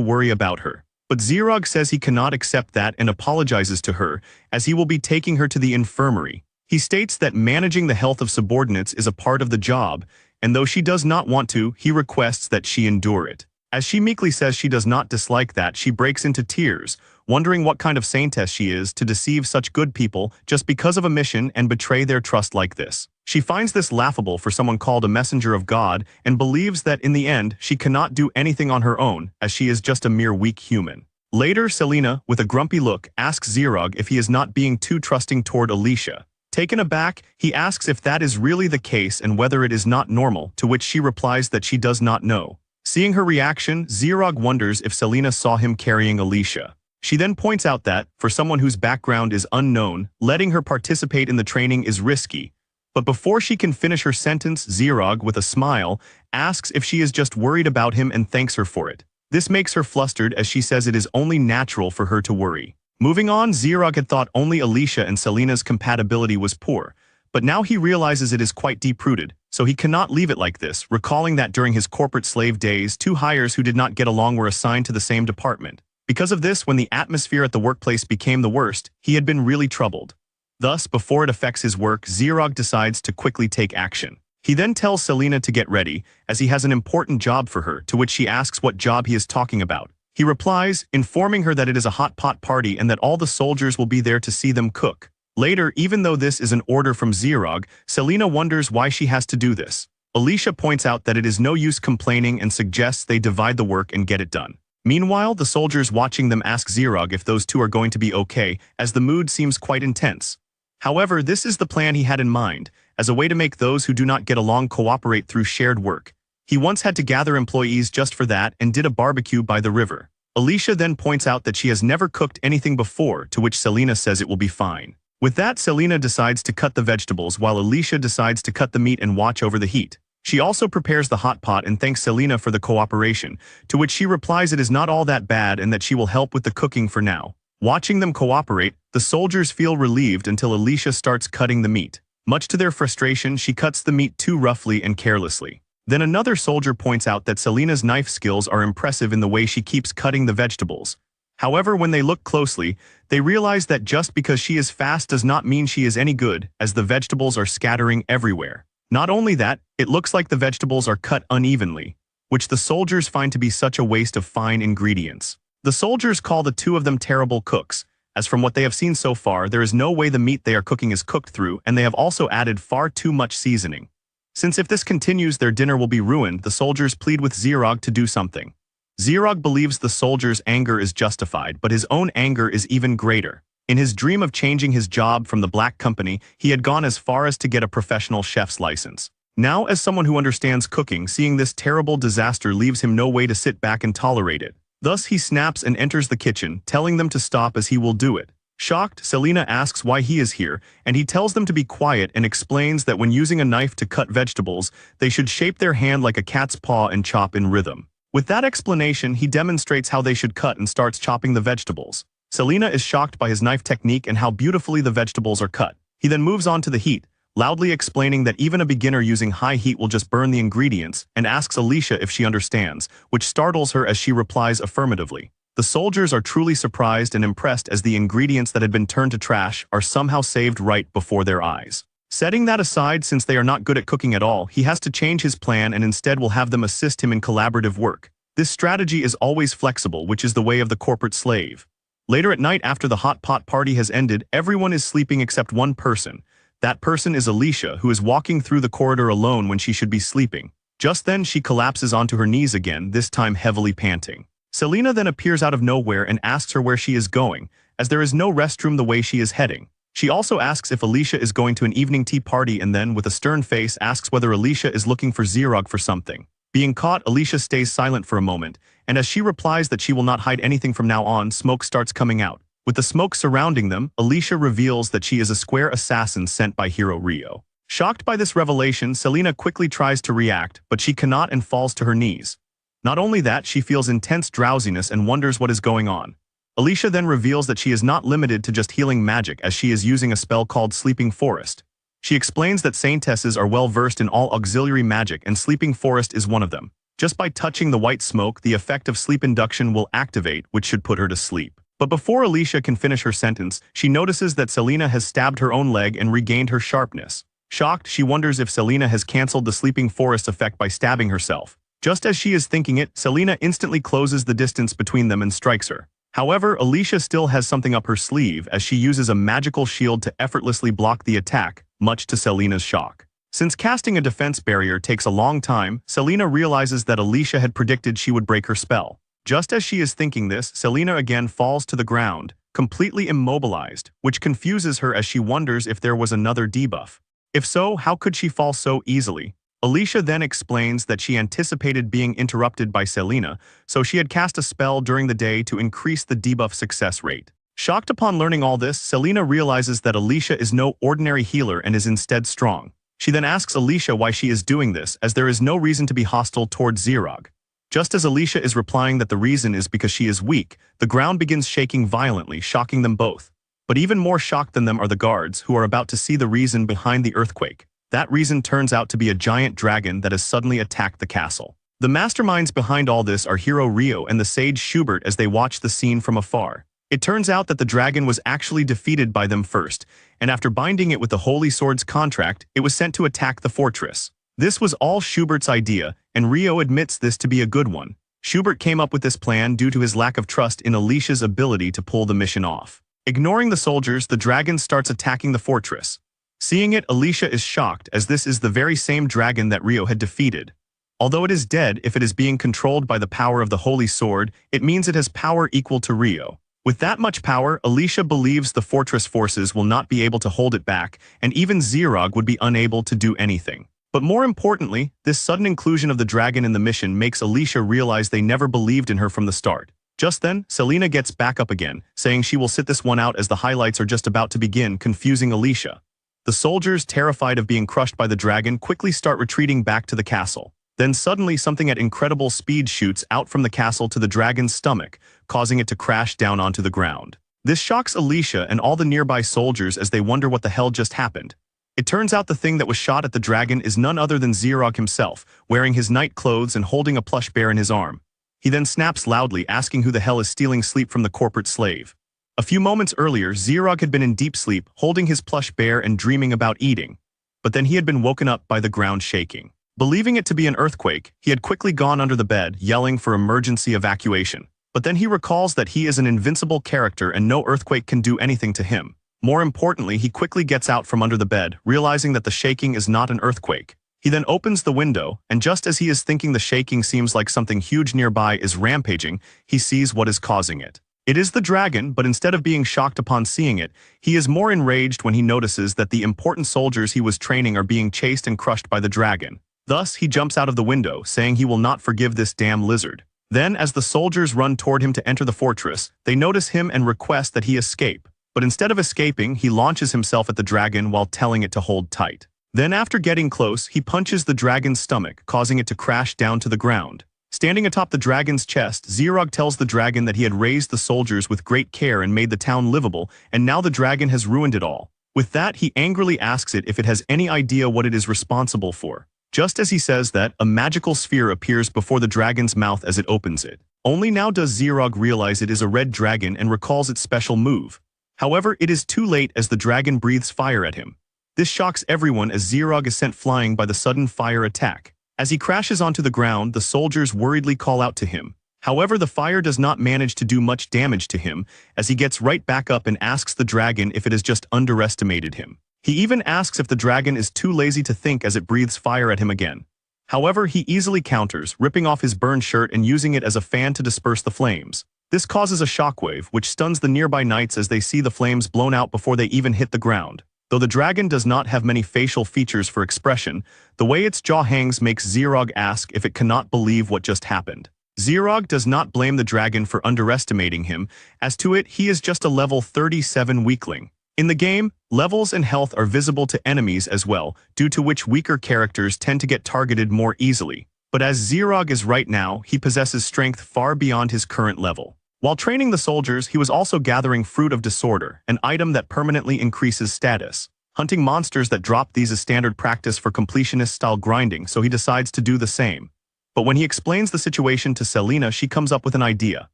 worry about her. But Zirog says he cannot accept that and apologizes to her, as he will be taking her to the infirmary. He states that managing the health of subordinates is a part of the job, and though she does not want to, he requests that she endure it. As she meekly says she does not dislike that, she breaks into tears, wondering what kind of saintess she is to deceive such good people just because of a mission and betray their trust like this. She finds this laughable for someone called a messenger of God and believes that in the end she cannot do anything on her own, as she is just a mere weak human. Later, Selena, with a grumpy look, asks Zirog if he is not being too trusting toward Alicia. Taken aback, he asks if that is really the case and whether it is not normal, to which she replies that she does not know. Seeing her reaction, Zirog wonders if Selena saw him carrying Alicia. She then points out that, for someone whose background is unknown, letting her participate in the training is risky. But before she can finish her sentence, Zirog, with a smile, asks if she is just worried about him and thanks her for it. This makes her flustered, as she says it is only natural for her to worry. Moving on, Zirog had thought only Alicia and Selena's compatibility was poor, but now he realizes it is quite deep-rooted, so he cannot leave it like this, recalling that during his corporate slave days, 2 hires who did not get along were assigned to the same department. Because of this, when the atmosphere at the workplace became the worst, he had been really troubled. Thus, before it affects his work, Zirog decides to quickly take action. He then tells Selena to get ready, as he has an important job for her, to which she asks what job he is talking about. He replies, informing her that it is a hot pot party and that all the soldiers will be there to see them cook. Later, even though this is an order from Zirog, Selena wonders why she has to do this. Alicia points out that it is no use complaining and suggests they divide the work and get it done. Meanwhile, the soldiers watching them ask Zirog if those two are going to be okay, as the mood seems quite intense. However, this is the plan he had in mind, as a way to make those who do not get along cooperate through shared work. He once had to gather employees just for that and did a barbecue by the river. Alicia then points out that she has never cooked anything before, to which Selena says it will be fine. With that, Selena decides to cut the vegetables while Alicia decides to cut the meat and watch over the heat. She also prepares the hot pot and thanks Selena for the cooperation, to which she replies it is not all that bad and that she will help with the cooking for now. Watching them cooperate, the soldiers feel relieved until Alicia starts cutting the meat. Much to their frustration, she cuts the meat too roughly and carelessly. Then another soldier points out that Selena's knife skills are impressive in the way she keeps cutting the vegetables. However, when they look closely, they realize that just because she is fast does not mean she is any good, as the vegetables are scattering everywhere. Not only that, it looks like the vegetables are cut unevenly, which the soldiers find to be such a waste of fine ingredients. The soldiers call the 2 of them terrible cooks, as from what they have seen so far, there is no way the meat they are cooking is cooked through, and they have also added far too much seasoning. Since if this continues, their dinner will be ruined, the soldiers plead with Zirog to do something. Zirog believes the soldiers' anger is justified, but his own anger is even greater. In his dream of changing his job from the Black Company, he had gone as far as to get a professional chef's license. Now, as someone who understands cooking, seeing this terrible disaster leaves him no way to sit back and tolerate it. Thus, he snaps and enters the kitchen, telling them to stop as he will do it. Shocked, Selena asks why he is here, and he tells them to be quiet and explains that when using a knife to cut vegetables, they should shape their hand like a cat's paw and chop in rhythm. With that explanation, he demonstrates how they should cut and starts chopping the vegetables. Selena is shocked by his knife technique and how beautifully the vegetables are cut. He then moves on to the heat, loudly explaining that even a beginner using high heat will just burn the ingredients, and asks Alicia if she understands, which startles her as she replies affirmatively. The soldiers are truly surprised and impressed as the ingredients that had been turned to trash are somehow saved right before their eyes. Setting that aside, since they are not good at cooking at all, he has to change his plan and instead will have them assist him in collaborative work. This strategy is always flexible, which is the way of the corporate slave. Later at night, after the hot pot party has ended, everyone is sleeping except one person. That person is Alicia, who is walking through the corridor alone when she should be sleeping. Just then, she collapses onto her knees again, this time heavily panting. Selena then appears out of nowhere and asks her where she is going, as there is no restroom the way she is heading. She also asks if Alicia is going to an evening tea party and then, with a stern face, asks whether Alicia is looking for Zerog for something. Being caught, Alicia stays silent for a moment, and as she replies that she will not hide anything from now on, smoke starts coming out. With the smoke surrounding them, Alicia reveals that she is a square assassin sent by hero Rio. Shocked by this revelation, Selena quickly tries to react, but she cannot and falls to her knees. Not only that, she feels intense drowsiness and wonders what is going on. Alicia then reveals that she is not limited to just healing magic, as she is using a spell called Sleeping Forest. She explains that Saintesses are well versed in all auxiliary magic and Sleeping Forest is one of them. Just by touching the white smoke, the effect of sleep induction will activate, which should put her to sleep. But before Alicia can finish her sentence, she notices that Selena has stabbed her own leg and regained her sharpness. Shocked, she wonders if Selena has cancelled the Sleeping Forest effect by stabbing herself. Just as she is thinking it, Selena instantly closes the distance between them and strikes her. However, Alicia still has something up her sleeve as she uses a magical shield to effortlessly block the attack, much to Selena's shock. Since casting a defense barrier takes a long time, Selena realizes that Alicia had predicted she would break her spell. Just as she is thinking this, Selena again falls to the ground, completely immobilized, which confuses her as she wonders if there was another debuff. If so, how could she fall so easily? Alicia then explains that she anticipated being interrupted by Selena, so she had cast a spell during the day to increase the debuff success rate. Shocked upon learning all this, Selena realizes that Alicia is no ordinary healer and is instead strong. She then asks Alicia why she is doing this, as there is no reason to be hostile towards Zerog. Just as Alicia is replying that the reason is because she is weak, the ground begins shaking violently, shocking them both. But even more shocked than them are the guards, who are about to see the reason behind the earthquake. That reason turns out to be a giant dragon that has suddenly attacked the castle. The masterminds behind all this are Hero Rio and the sage Schubert as they watch the scene from afar. It turns out that the dragon was actually defeated by them first, and after binding it with the Holy Sword's contract, it was sent to attack the fortress. This was all Schubert's idea, and Rio admits this to be a good one. Schubert came up with this plan due to his lack of trust in Alicia's ability to pull the mission off. Ignoring the soldiers, the dragon starts attacking the fortress. Seeing it, Alicia is shocked, as this is the very same dragon that Rio had defeated. Although it is dead, if it is being controlled by the power of the Holy Sword, it means it has power equal to Rio. With that much power, Alicia believes the fortress forces will not be able to hold it back, and even Zerog would be unable to do anything. But more importantly, this sudden inclusion of the dragon in the mission makes Alicia realize they never believed in her from the start. Just then, Selena gets back up again, saying she will sit this one out as the highlights are just about to begin, confusing Alicia. The soldiers, terrified of being crushed by the dragon, quickly start retreating back to the castle. Then suddenly something at incredible speed shoots out from the castle to the dragon's stomach, causing it to crash down onto the ground. This shocks Alicia and all the nearby soldiers as they wonder what the hell just happened. It turns out the thing that was shot at the dragon is none other than Zerog himself, wearing his night clothes and holding a plush bear in his arm. He then snaps loudly, asking who the hell is stealing sleep from the corporate slave. A few moments earlier, Zerog had been in deep sleep, holding his plush bear and dreaming about eating. But then he had been woken up by the ground shaking. Believing it to be an earthquake, he had quickly gone under the bed, yelling for emergency evacuation. But then he recalls that he is an invincible character and no earthquake can do anything to him. More importantly, he quickly gets out from under the bed, realizing that the shaking is not an earthquake. He then opens the window, and just as he is thinking the shaking seems like something huge nearby is rampaging, he sees what is causing it. It is the dragon, but instead of being shocked upon seeing it, he is more enraged when he notices that the important soldiers he was training are being chased and crushed by the dragon. Thus, he jumps out of the window, saying he will not forgive this damn lizard. Then, as the soldiers run toward him to enter the fortress, they notice him and request that he escape. But instead of escaping, he launches himself at the dragon while telling it to hold tight. Then after getting close, he punches the dragon's stomach, causing it to crash down to the ground. Standing atop the dragon's chest, Xerog tells the dragon that he had raised the soldiers with great care and made the town livable, and now the dragon has ruined it all. With that, he angrily asks it if it has any idea what it is responsible for. Just as he says that, a magical sphere appears before the dragon's mouth as it opens it. Only now does Xerog realize it is a red dragon and recalls its special move. However, it is too late as the dragon breathes fire at him. This shocks everyone as Xerog is sent flying by the sudden fire attack. As he crashes onto the ground, the soldiers worriedly call out to him. However, the fire does not manage to do much damage to him, as he gets right back up and asks the dragon if it has just underestimated him. He even asks if the dragon is too lazy to think as it breathes fire at him again. However, he easily counters, ripping off his burned shirt and using it as a fan to disperse the flames. This causes a shockwave, which stuns the nearby knights as they see the flames blown out before they even hit the ground. Though the dragon does not have many facial features for expression, the way its jaw hangs makes Xerog ask if it cannot believe what just happened. Xerog does not blame the dragon for underestimating him, as to it he is just a level 37 weakling. In the game, levels and health are visible to enemies as well, due to which weaker characters tend to get targeted more easily. But as Xerog is right now, he possesses strength far beyond his current level. While training the soldiers, he was also gathering Fruit of Disorder, an item that permanently increases status. Hunting monsters that drop these is standard practice for completionist-style grinding, so he decides to do the same. But when he explains the situation to Selena, she comes up with an idea.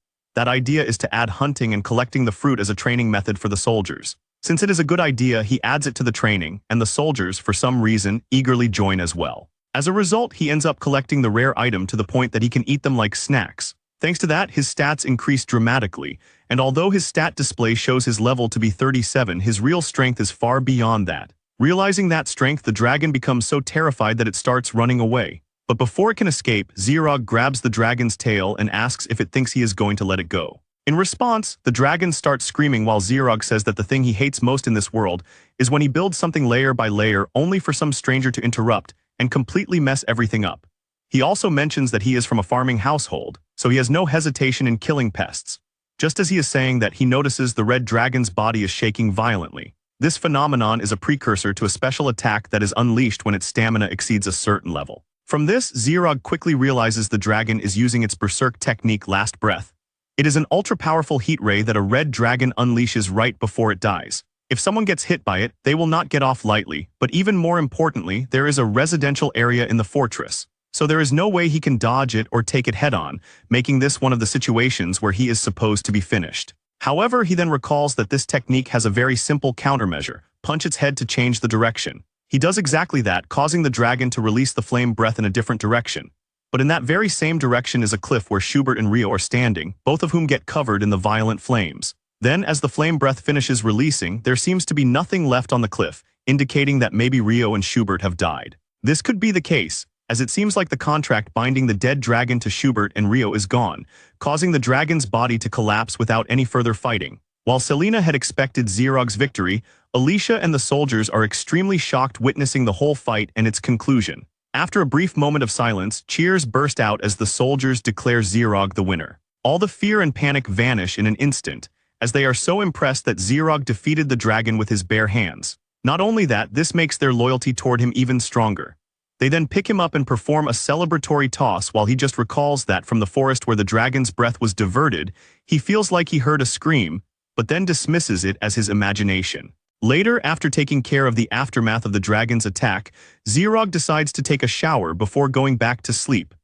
That idea is to add hunting and collecting the fruit as a training method for the soldiers. Since it is a good idea, he adds it to the training, and the soldiers, for some reason, eagerly join as well. As a result, he ends up collecting the rare item to the point that he can eat them like snacks. Thanks to that, his stats increase dramatically, and although his stat display shows his level to be 37, his real strength is far beyond that. Realizing that strength, the dragon becomes so terrified that it starts running away. But before it can escape, Xerog grabs the dragon's tail and asks if it thinks he is going to let it go. In response, the dragon starts screaming while Xerog says that the thing he hates most in this world is when he builds something layer by layer only for some stranger to interrupt and completely mess everything up. He also mentions that he is from a farming household, so he has no hesitation in killing pests. Just as he is saying that, he notices the red dragon's body is shaking violently. This phenomenon is a precursor to a special attack that is unleashed when its stamina exceeds a certain level. From this, Xerog quickly realizes the dragon is using its berserk technique Last Breath. It is an ultra-powerful heat ray that a red dragon unleashes right before it dies. If someone gets hit by it, they will not get off lightly, but even more importantly, there is a residential area in the fortress. So there is no way he can dodge it or take it head-on, making this one of the situations where he is supposed to be finished. However, he then recalls that this technique has a very simple countermeasure: punch its head to change the direction. He does exactly that, causing the dragon to release the flame breath in a different direction. But in that very same direction is a cliff where Schubert and Rio are standing, both of whom get covered in the violent flames. Then, as the flame breath finishes releasing, there seems to be nothing left on the cliff, indicating that maybe Rio and Schubert have died. This could be the case, as it seems like the contract binding the dead dragon to Schubert and Rio is gone, causing the dragon's body to collapse without any further fighting. While Selena had expected Xerog's victory, Alicia and the soldiers are extremely shocked witnessing the whole fight and its conclusion. After a brief moment of silence, cheers burst out as the soldiers declare Xerog the winner. All the fear and panic vanish in an instant, as they are so impressed that Xerog defeated the dragon with his bare hands. Not only that, this makes their loyalty toward him even stronger. They then pick him up and perform a celebratory toss while he just recalls that from the forest where the dragon's breath was diverted, he feels like he heard a scream, but then dismisses it as his imagination. Later, after taking care of the aftermath of the dragon's attack, Xerog decides to take a shower before going back to sleep.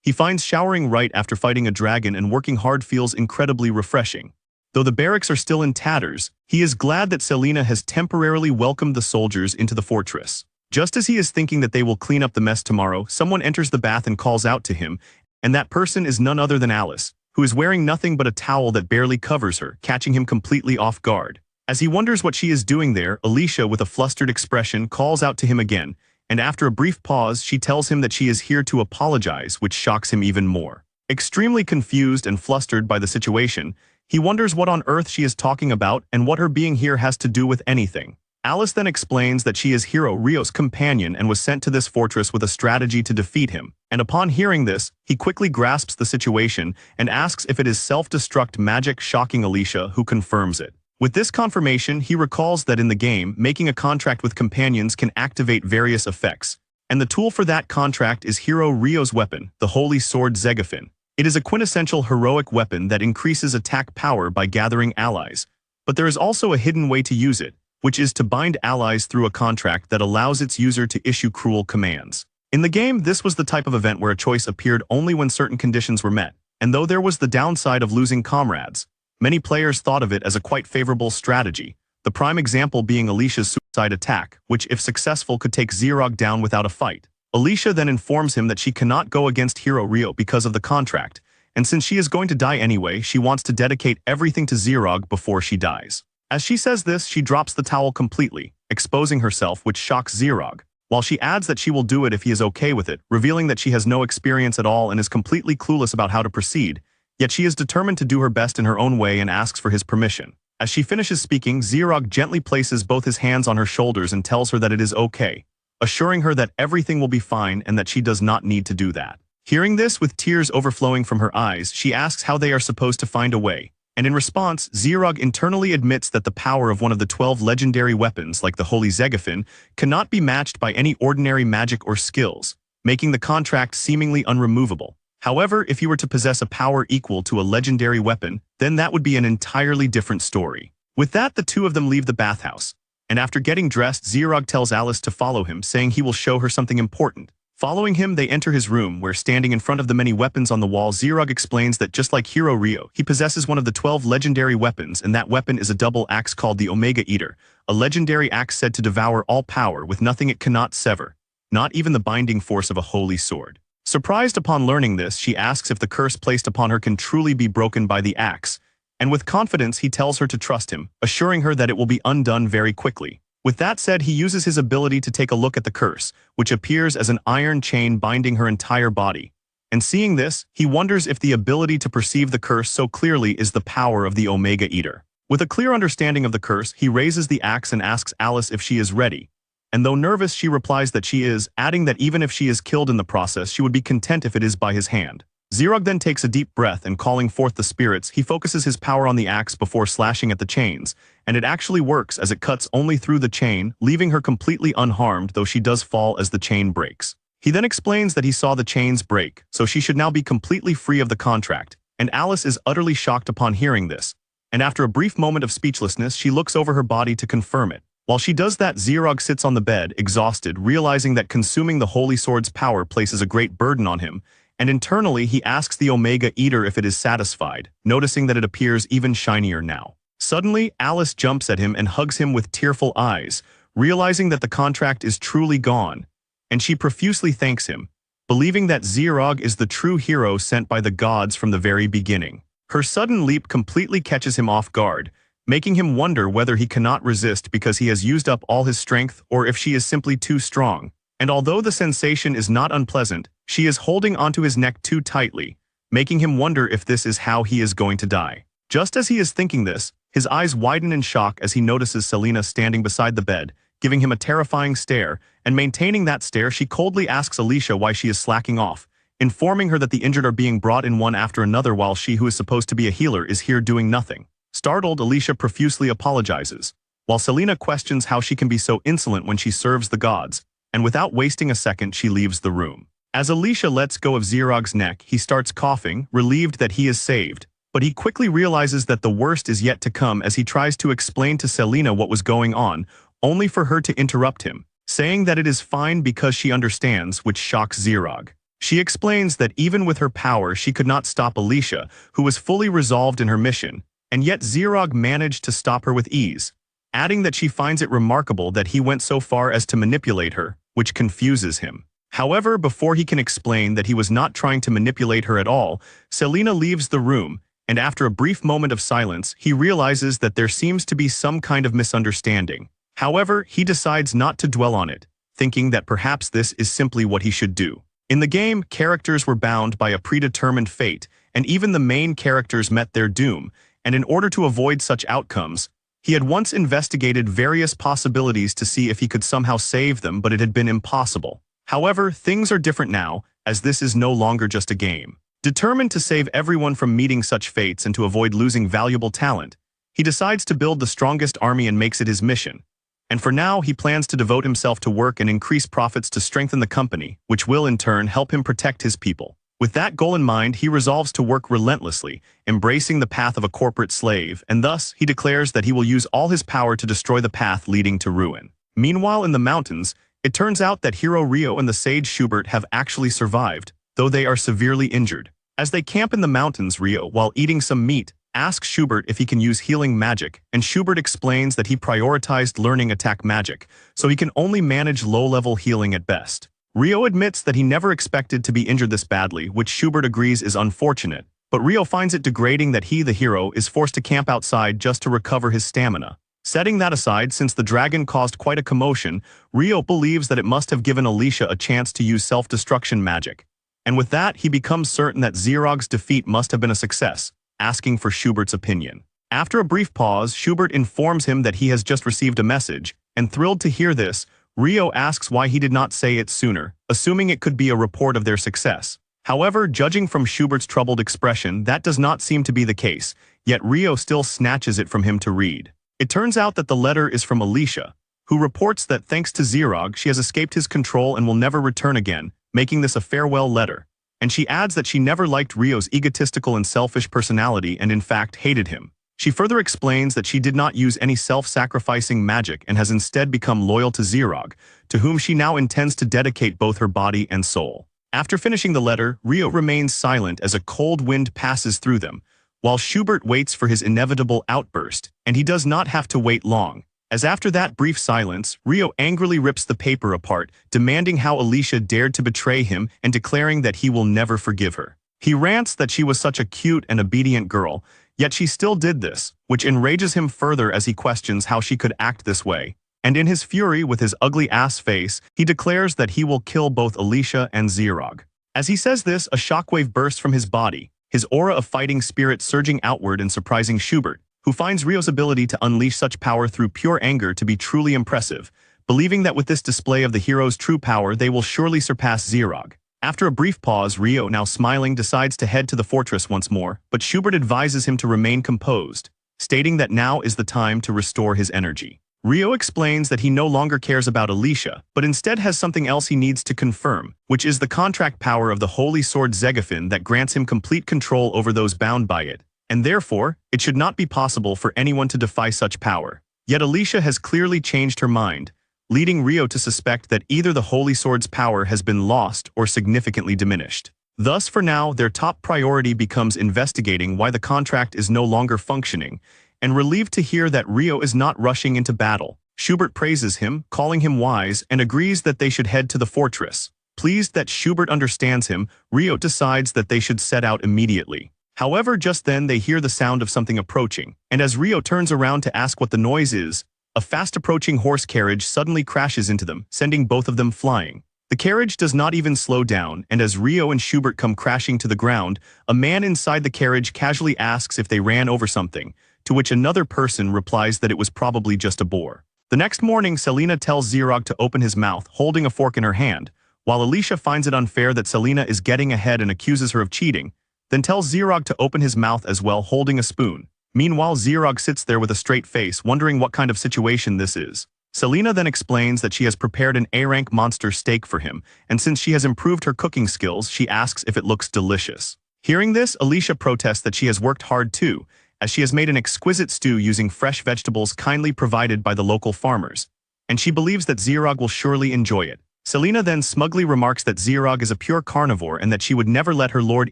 He finds showering right after fighting a dragon and working hard feels incredibly refreshing. Though the barracks are still in tatters, he is glad that Selena has temporarily welcomed the soldiers into the fortress. Just as he is thinking that they will clean up the mess tomorrow, someone enters the bath and calls out to him, and that person is none other than Alice, who is wearing nothing but a towel that barely covers her, catching him completely off guard. As he wonders what she is doing there, Alicia, with a flustered expression, calls out to him again, and after a brief pause, she tells him that she is here to apologize, which shocks him even more. Extremely confused and flustered by the situation, he wonders what on earth she is talking about and what her being here has to do with anything. Alice then explains that she is Hero Rio's companion and was sent to this fortress with a strategy to defeat him, and upon hearing this, he quickly grasps the situation and asks if it is self-destruct magic, shocking Alicia, who confirms it. With this confirmation, he recalls that in the game, making a contract with companions can activate various effects, and the tool for that contract is Hero Ryo's weapon, the Holy Sword Zegafin. It is a quintessential heroic weapon that increases attack power by gathering allies, but there is also a hidden way to use it, which is to bind allies through a contract that allows its user to issue cruel commands. In the game, this was the type of event where a choice appeared only when certain conditions were met, and though there was the downside of losing comrades, many players thought of it as a quite favorable strategy, the prime example being Alicia's suicide attack, which if successful could take Xerog down without a fight. Alicia then informs him that she cannot go against Hero Ryo because of the contract, and since she is going to die anyway, she wants to dedicate everything to Xerog before she dies. As she says this, she drops the towel completely, exposing herself, which shocks Xerog, while she adds that she will do it if he is okay with it, revealing that she has no experience at all and is completely clueless about how to proceed, yet she is determined to do her best in her own way and asks for his permission. As she finishes speaking, Xerog gently places both his hands on her shoulders and tells her that it is okay, assuring her that everything will be fine and that she does not need to do that. Hearing this, with tears overflowing from her eyes, she asks how they are supposed to find a way, and in response, Xerog internally admits that the power of one of the 12 legendary weapons, like the Holy Zegafin, cannot be matched by any ordinary magic or skills, making the contract seemingly unremovable. However, if you were to possess a power equal to a legendary weapon, then that would be an entirely different story. With that, the two of them leave the bathhouse, and after getting dressed, Xerog tells Alice to follow him, saying he will show her something important. Following him, they enter his room, where standing in front of the many weapons on the wall, Xerog explains that just like Hero Ryo, he possesses one of the 12 legendary weapons, and that weapon is a double axe called the Omega-Eater, a legendary axe said to devour all power with nothing it cannot sever, not even the binding force of a holy sword. Surprised upon learning this, she asks if the curse placed upon her can truly be broken by the axe, and with confidence he tells her to trust him, assuring her that it will be undone very quickly. With that said, he uses his ability to take a look at the curse, which appears as an iron chain binding her entire body. And seeing this, he wonders if the ability to perceive the curse so clearly is the power of the Omega-Eater. With a clear understanding of the curse, he raises the axe and asks Alice if she is ready. And though nervous, she replies that she is, adding that even if she is killed in the process, she would be content if it is by his hand. Xerog then takes a deep breath and, calling forth the spirits, he focuses his power on the axe before slashing at the chains, and it actually works as it cuts only through the chain, leaving her completely unharmed, though she does fall as the chain breaks. He then explains that he saw the chains break, so she should now be completely free of the contract, and Alice is utterly shocked upon hearing this, and after a brief moment of speechlessness, she looks over her body to confirm it. While she does that, Xerog sits on the bed, exhausted, realizing that consuming the Holy Sword's power places a great burden on him, and internally he asks the Omega-Eater if it is satisfied, noticing that it appears even shinier now. Suddenly, Alice jumps at him and hugs him with tearful eyes, realizing that the contract is truly gone, and she profusely thanks him, believing that Xerog is the true hero sent by the gods from the very beginning. Her sudden leap completely catches him off guard, making him wonder whether he cannot resist because he has used up all his strength or if she is simply too strong. And although the sensation is not unpleasant, she is holding onto his neck too tightly, making him wonder if this is how he is going to die. Just as he is thinking this, his eyes widen in shock as he notices Selena standing beside the bed, giving him a terrifying stare, and maintaining that stare, she coldly asks Alicia why she is slacking off, informing her that the injured are being brought in one after another while she, who is supposed to be a healer, is here doing nothing. Startled, Alicia profusely apologizes, while Selena questions how she can be so insolent when she serves the gods, and without wasting a second, she leaves the room. As Alicia lets go of Xerog's neck, he starts coughing, relieved that he is saved, but he quickly realizes that the worst is yet to come as he tries to explain to Selena what was going on, only for her to interrupt him, saying that it is fine because she understands, which shocks Xerog. She explains that even with her power, she could not stop Alicia, who was fully resolved in her mission, and yet Xerog managed to stop her with ease, adding that she finds it remarkable that he went so far as to manipulate her, which confuses him. However, before he can explain that he was not trying to manipulate her at all, Selena leaves the room, and after a brief moment of silence, he realizes that there seems to be some kind of misunderstanding. However, he decides not to dwell on it, thinking that perhaps this is simply what he should do. In the game, characters were bound by a predetermined fate, and even the main characters met their doom, and in order to avoid such outcomes, he had once investigated various possibilities to see if he could somehow save them, but it had been impossible. However, things are different now, as this is no longer just a game. Determined to save everyone from meeting such fates and to avoid losing valuable talent, He decides to build the strongest army and makes it his mission. And for now, he plans to devote himself to work and increase profits to strengthen the company, which will in turn help him protect his people. With that goal in mind, he resolves to work relentlessly, embracing the path of a corporate slave, and thus he declares that he will use all his power to destroy the path leading to ruin. Meanwhile, in the mountains, it turns out that hero Rio and the sage Schubert have actually survived, though they are severely injured. As they camp in the mountains, Rio, while eating some meat, asks Schubert if he can use healing magic, and Schubert explains that he prioritized learning attack magic, so he can only manage low-level healing at best. Rio admits that he never expected to be injured this badly, which Schubert agrees is unfortunate, but Rio finds it degrading that he, the hero, is forced to camp outside just to recover his stamina. Setting that aside, since the dragon caused quite a commotion, Rio believes that it must have given Alicia a chance to use self-destruction magic. And with that, he becomes certain that Zerog's defeat must have been a success, asking for Schubert's opinion. After a brief pause, Schubert informs him that he has just received a message, and thrilled to hear this, Rio asks why he did not say it sooner, assuming it could be a report of their success. However, judging from Schubert's troubled expression, that does not seem to be the case, yet Rio still snatches it from him to read. It turns out that the letter is from Alicia, who reports that thanks to Zerog, she has escaped his control and will never return again, making this a farewell letter. And she adds that she never liked Rio's egotistical and selfish personality and in fact hated him. She further explains that she did not use any self-sacrificing magic and has instead become loyal to Zerog, to whom she now intends to dedicate both her body and soul. After finishing the letter, Rio remains silent as a cold wind passes through them, while Schubert waits for his inevitable outburst, and he does not have to wait long, as after that brief silence, Rio angrily rips the paper apart, demanding how Alicia dared to betray him and declaring that he will never forgive her. He rants that she was such a cute and obedient girl, yet she still did this, which enrages him further as he questions how she could act this way. And in his fury with his ugly ass face, he declares that he will kill both Alicia and Zerog. As he says this, a shockwave bursts from his body, his aura of fighting spirit surging outward and surprising Schubert, who finds Rio's ability to unleash such power through pure anger to be truly impressive, believing that with this display of the hero's true power they will surely surpass Zerog. After a brief pause, Rio, now smiling, decides to head to the fortress once more, but Schubert advises him to remain composed, stating that now is the time to restore his energy. Rio explains that he no longer cares about Alicia, but instead has something else he needs to confirm, which is the contract power of the holy sword Zegafin that grants him complete control over those bound by it, and therefore, it should not be possible for anyone to defy such power. Yet Alicia has clearly changed her mind, leading Rio to suspect that either the Holy Sword's power has been lost or significantly diminished. Thus, for now, their top priority becomes investigating why the contract is no longer functioning, and relieved to hear that Rio is not rushing into battle. Schubert praises him, calling him wise, and agrees that they should head to the fortress. Pleased that Schubert understands him, Rio decides that they should set out immediately. However, just then they hear the sound of something approaching, and as Rio turns around to ask what the noise is, a fast-approaching horse carriage suddenly crashes into them, sending both of them flying. The carriage does not even slow down, and as Rio and Schubert come crashing to the ground, a man inside the carriage casually asks if they ran over something, to which another person replies that it was probably just a boar. The next morning, Selena tells Zerog to open his mouth, holding a fork in her hand, while Alicia finds it unfair that Selena is getting ahead and accuses her of cheating, then tells Zerog to open his mouth as well, holding a spoon. Meanwhile, Zerog sits there with a straight face, wondering what kind of situation this is. Selena then explains that she has prepared an A-rank monster steak for him, and since she has improved her cooking skills, she asks if it looks delicious. Hearing this, Alicia protests that she has worked hard too, as she has made an exquisite stew using fresh vegetables kindly provided by the local farmers, and she believes that Zerog will surely enjoy it. Selena then smugly remarks that Zerog is a pure carnivore and that she would never let her lord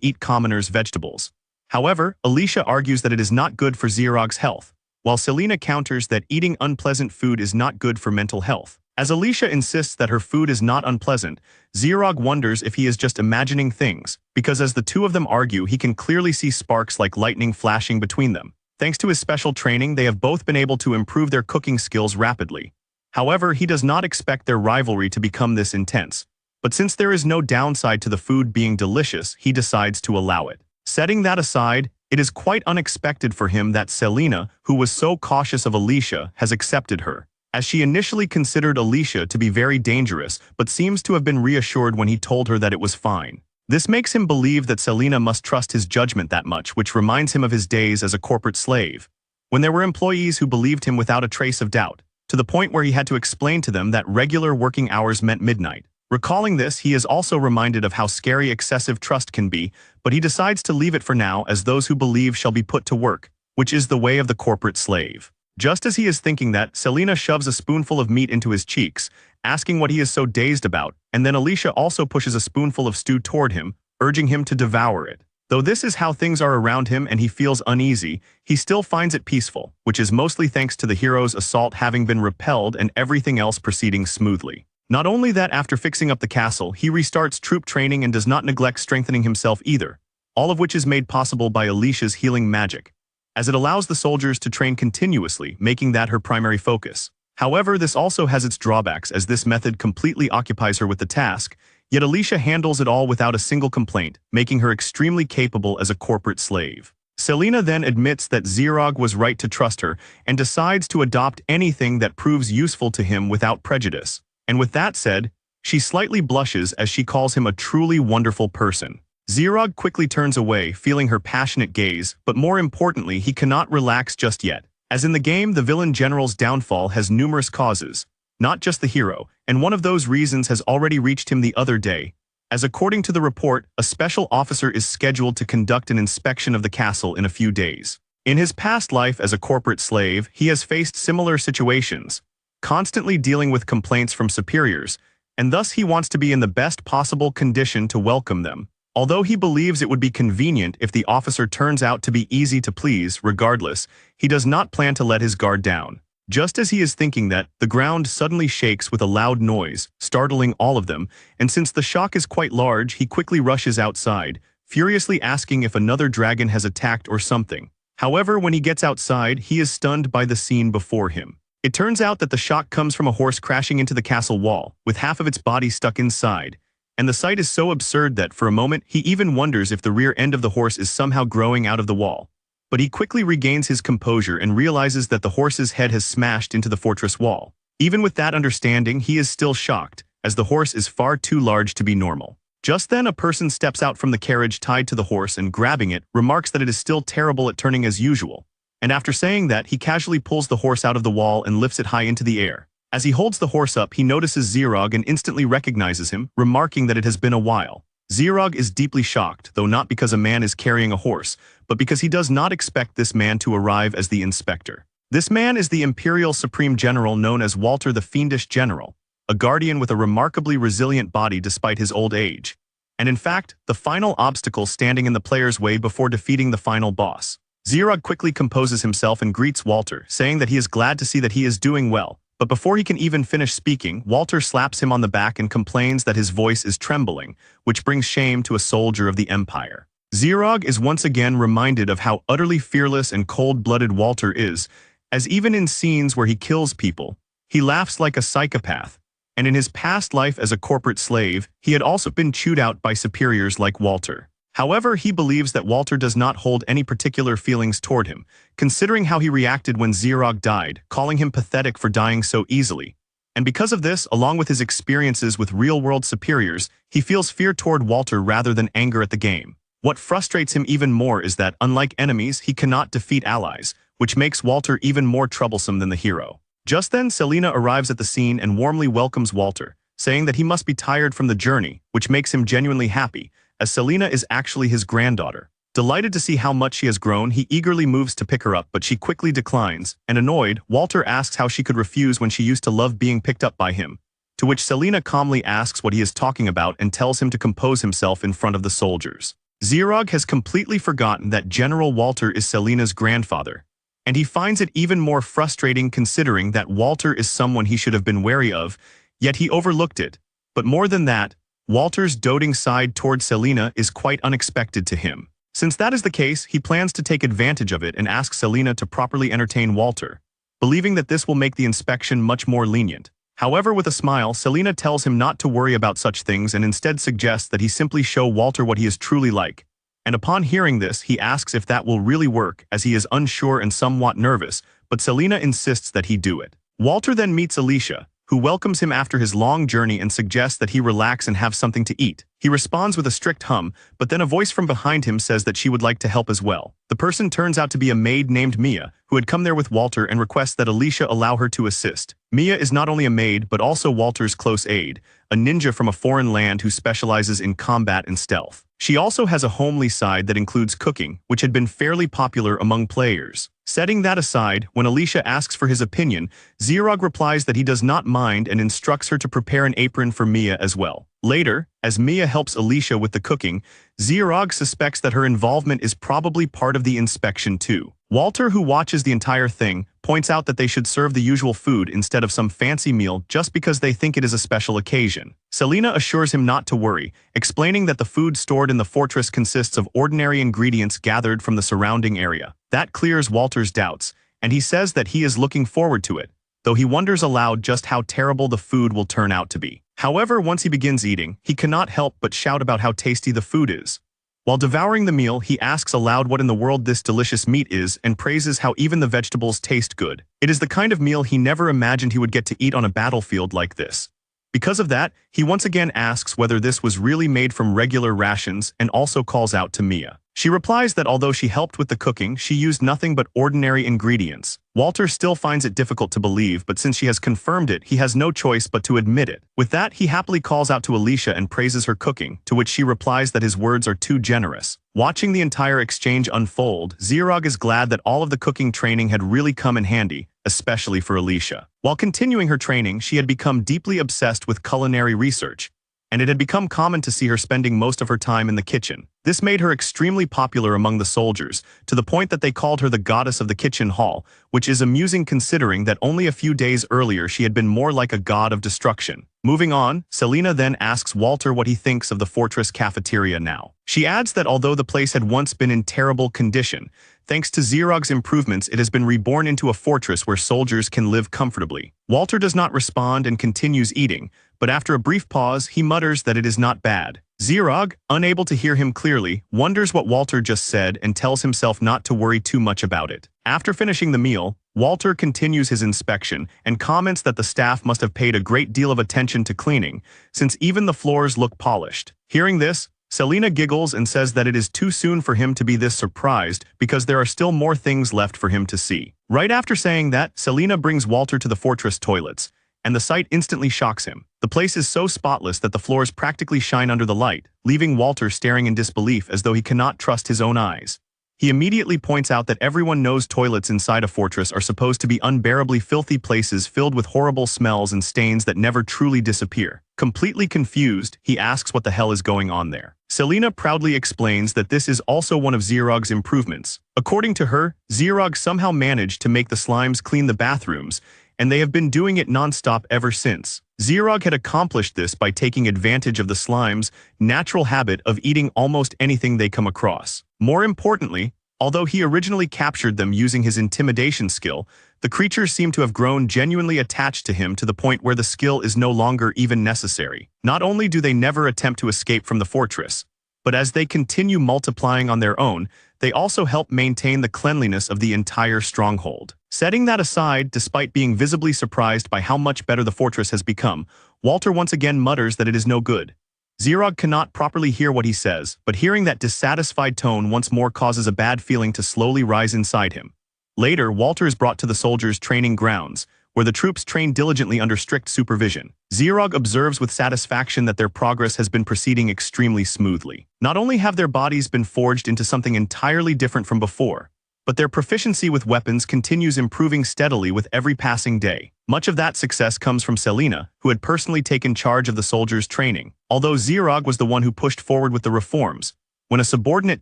eat commoners' vegetables. However, Alicia argues that it is not good for Zerog's health, while Selena counters that eating unpleasant food is not good for mental health. As Alicia insists that her food is not unpleasant, Zerog wonders if he is just imagining things, because as the two of them argue, he can clearly see sparks like lightning flashing between them. Thanks to his special training, they have both been able to improve their cooking skills rapidly. However, he does not expect their rivalry to become this intense, but since there is no downside to the food being delicious, he decides to allow it. Setting that aside, it is quite unexpected for him that Selena, who was so cautious of Alicia, has accepted her, as she initially considered Alicia to be very dangerous but seems to have been reassured when he told her that it was fine. This makes him believe that Selena must trust his judgment that much, which reminds him of his days as a corporate slave, when there were employees who believed him without a trace of doubt, to the point where he had to explain to them that regular working hours meant midnight. Recalling this, he is also reminded of how scary excessive trust can be, but he decides to leave it for now, as those who believe shall be put to work, which is the way of the corporate slave. Just as he is thinking that, Selena shoves a spoonful of meat into his cheeks, asking what he is so dazed about, and then Alicia also pushes a spoonful of stew toward him, urging him to devour it. Though this is how things are around him and he feels uneasy, he still finds it peaceful, which is mostly thanks to the hero's assault having been repelled and everything else proceeding smoothly. Not only that, after fixing up the castle, he restarts troop training and does not neglect strengthening himself either, all of which is made possible by Alicia's healing magic, as it allows the soldiers to train continuously, making that her primary focus. However, this also has its drawbacks, as this method completely occupies her with the task, yet Alicia handles it all without a single complaint, making her extremely capable as a corporate slave. Selena then admits that Heroines was right to trust her, and decides to adopt anything that proves useful to him without prejudice. And with that said, she slightly blushes as she calls him a truly wonderful person. Heroines quickly turns away, feeling her passionate gaze, but more importantly, he cannot relax just yet. As in the game, the villain general's downfall has numerous causes, not just the hero, and one of those reasons has already reached him the other day, as according to the report, a special officer is scheduled to conduct an inspection of the castle in a few days. In his past life as a corporate slave, he has faced similar situations, constantly dealing with complaints from superiors, and thus he wants to be in the best possible condition to welcome them. Although he believes it would be convenient if the officer turns out to be easy to please, regardless, he does not plan to let his guard down. Just as he is thinking that, the ground suddenly shakes with a loud noise, startling all of them, and since the shock is quite large, he quickly rushes outside, furiously asking if another dragon has attacked or something. However, when he gets outside, he is stunned by the scene before him. It turns out that the shock comes from a horse crashing into the castle wall, with half of its body stuck inside, and the sight is so absurd that for a moment he even wonders if the rear end of the horse is somehow growing out of the wall. But he quickly regains his composure and realizes that the horse's head has smashed into the fortress wall. Even with that understanding, he is still shocked, as the horse is far too large to be normal. Just then, a person steps out from the carriage tied to the horse and, grabbing it, remarks that it is still terrible at turning as usual. And after saying that, he casually pulls the horse out of the wall and lifts it high into the air. As he holds the horse up, he notices Heroines and instantly recognizes him, remarking that it has been a while. Heroines is deeply shocked, though not because a man is carrying a horse, but because he does not expect this man to arrive as the inspector. This man is the Imperial Supreme General known as Walter the Fiendish General, a guardian with a remarkably resilient body despite his old age, and in fact, the final obstacle standing in the player's way before defeating the final boss. Heroines quickly composes himself and greets Walter, saying that he is glad to see that he is doing well. But before he can even finish speaking, Walter slaps him on the back and complains that his voice is trembling, which brings shame to a soldier of the Empire. Heroines is once again reminded of how utterly fearless and cold-blooded Walter is, as even in scenes where he kills people, he laughs like a psychopath, and in his past life as a corporate slave, he had also been chewed out by superiors like Walter. However, he believes that Walter does not hold any particular feelings toward him, considering how he reacted when Heroines died, calling him pathetic for dying so easily. And because of this, along with his experiences with real-world superiors, he feels fear toward Walter rather than anger at the game. What frustrates him even more is that, unlike enemies, he cannot defeat allies, which makes Walter even more troublesome than the hero. Just then, Selena arrives at the scene and warmly welcomes Walter, saying that he must be tired from the journey, which makes him genuinely happy, as Selena is actually his granddaughter. Delighted to see how much she has grown, he eagerly moves to pick her up, but she quickly declines, and annoyed, Walter asks how she could refuse when she used to love being picked up by him, to which Selena calmly asks what he is talking about and tells him to compose himself in front of the soldiers. Heroines has completely forgotten that General Walter is Selena's grandfather, and he finds it even more frustrating considering that Walter is someone he should have been wary of, yet he overlooked it. But more than that, Walter's doting side toward Selena is quite unexpected to him. Since that is the case, he plans to take advantage of it and asks Selena to properly entertain Walter, believing that this will make the inspection much more lenient. However, with a smile, Selena tells him not to worry about such things and instead suggests that he simply show Walter what he is truly like. And upon hearing this, he asks if that will really work, as he is unsure and somewhat nervous, but Selena insists that he do it. Walter then meets Alicia, who welcomes him after his long journey and suggests that he relax and have something to eat. He responds with a strict hum, but then a voice from behind him says that she would like to help as well. The person turns out to be a maid named Mia, who had come there with Walter and requests that Alicia allow her to assist. Mia is not only a maid but also Walter's close aide, a ninja from a foreign land who specializes in combat and stealth. She also has a homely side that includes cooking, which had been fairly popular among players. Setting that aside, when Alicia asks for his opinion, Xerog replies that he does not mind and instructs her to prepare an apron for Mia as well. Later, as Mia helps Alicia with the cooking, Xerog suspects that her involvement is probably part of the inspection too. Walter, who watches the entire thing, points out that they should serve the usual food instead of some fancy meal just because they think it is a special occasion. Selena assures him not to worry, explaining that the food stored in the fortress consists of ordinary ingredients gathered from the surrounding area. That clears Walter's doubts, and he says that he is looking forward to it, though he wonders aloud just how terrible the food will turn out to be. However, once he begins eating, he cannot help but shout about how tasty the food is. While devouring the meal, he asks aloud what in the world this delicious meat is and praises how even the vegetables taste good. It is the kind of meal he never imagined he would get to eat on a battlefield like this. Because of that, he once again asks whether this was really made from regular rations and also calls out to Mia. She replies that although she helped with the cooking, she used nothing but ordinary ingredients. Walter still finds it difficult to believe, but since she has confirmed it, he has no choice but to admit it. With that, he happily calls out to Alicia and praises her cooking, to which she replies that his words are too generous. Watching the entire exchange unfold, Xerog is glad that all of the cooking training had really come in handy, especially for Alicia. While continuing her training, she had become deeply obsessed with culinary research, and it had become common to see her spending most of her time in the kitchen. This made her extremely popular among the soldiers, to the point that they called her the goddess of the kitchen hall, which is amusing considering that only a few days earlier she had been more like a god of destruction. Moving on, Selena then asks Walter what he thinks of the fortress cafeteria now. She adds that although the place had once been in terrible condition, thanks to Xerog's improvements, it has been reborn into a fortress where soldiers can live comfortably. Walter does not respond and continues eating, but after a brief pause, he mutters that it is not bad. Xerog, unable to hear him clearly, wonders what Walter just said and tells himself not to worry too much about it. After finishing the meal, Walter continues his inspection and comments that the staff must have paid a great deal of attention to cleaning, since even the floors look polished. Hearing this, Selena giggles and says that it is too soon for him to be this surprised because there are still more things left for him to see. Right after saying that, Selena brings Walter to the fortress toilets, and the sight instantly shocks him. The place is so spotless that the floors practically shine under the light, leaving Walter staring in disbelief as though he cannot trust his own eyes. He immediately points out that everyone knows toilets inside a fortress are supposed to be unbearably filthy places filled with horrible smells and stains that never truly disappear. Completely confused, he asks what the hell is going on there. Selena proudly explains that this is also one of Xerog's improvements. According to her, Xerog somehow managed to make the slimes clean the bathrooms, and they have been doing it non-stop ever since. Xerog had accomplished this by taking advantage of the slimes' natural habit of eating almost anything they come across. More importantly, although he originally captured them using his intimidation skill, the creatures seem to have grown genuinely attached to him to the point where the skill is no longer even necessary. Not only do they never attempt to escape from the fortress, but as they continue multiplying on their own, they also help maintain the cleanliness of the entire stronghold. Setting that aside, despite being visibly surprised by how much better the fortress has become, Walter once again mutters that it is no good. Xerog cannot properly hear what he says, but hearing that dissatisfied tone once more causes a bad feeling to slowly rise inside him. Later, Walter is brought to the soldiers' training grounds, where the troops train diligently under strict supervision. Xerog observes with satisfaction that their progress has been proceeding extremely smoothly. Not only have their bodies been forged into something entirely different from before, but their proficiency with weapons continues improving steadily with every passing day. Much of that success comes from Selena, who had personally taken charge of the soldiers' training. Although Xerog was the one who pushed forward with the reforms, when a subordinate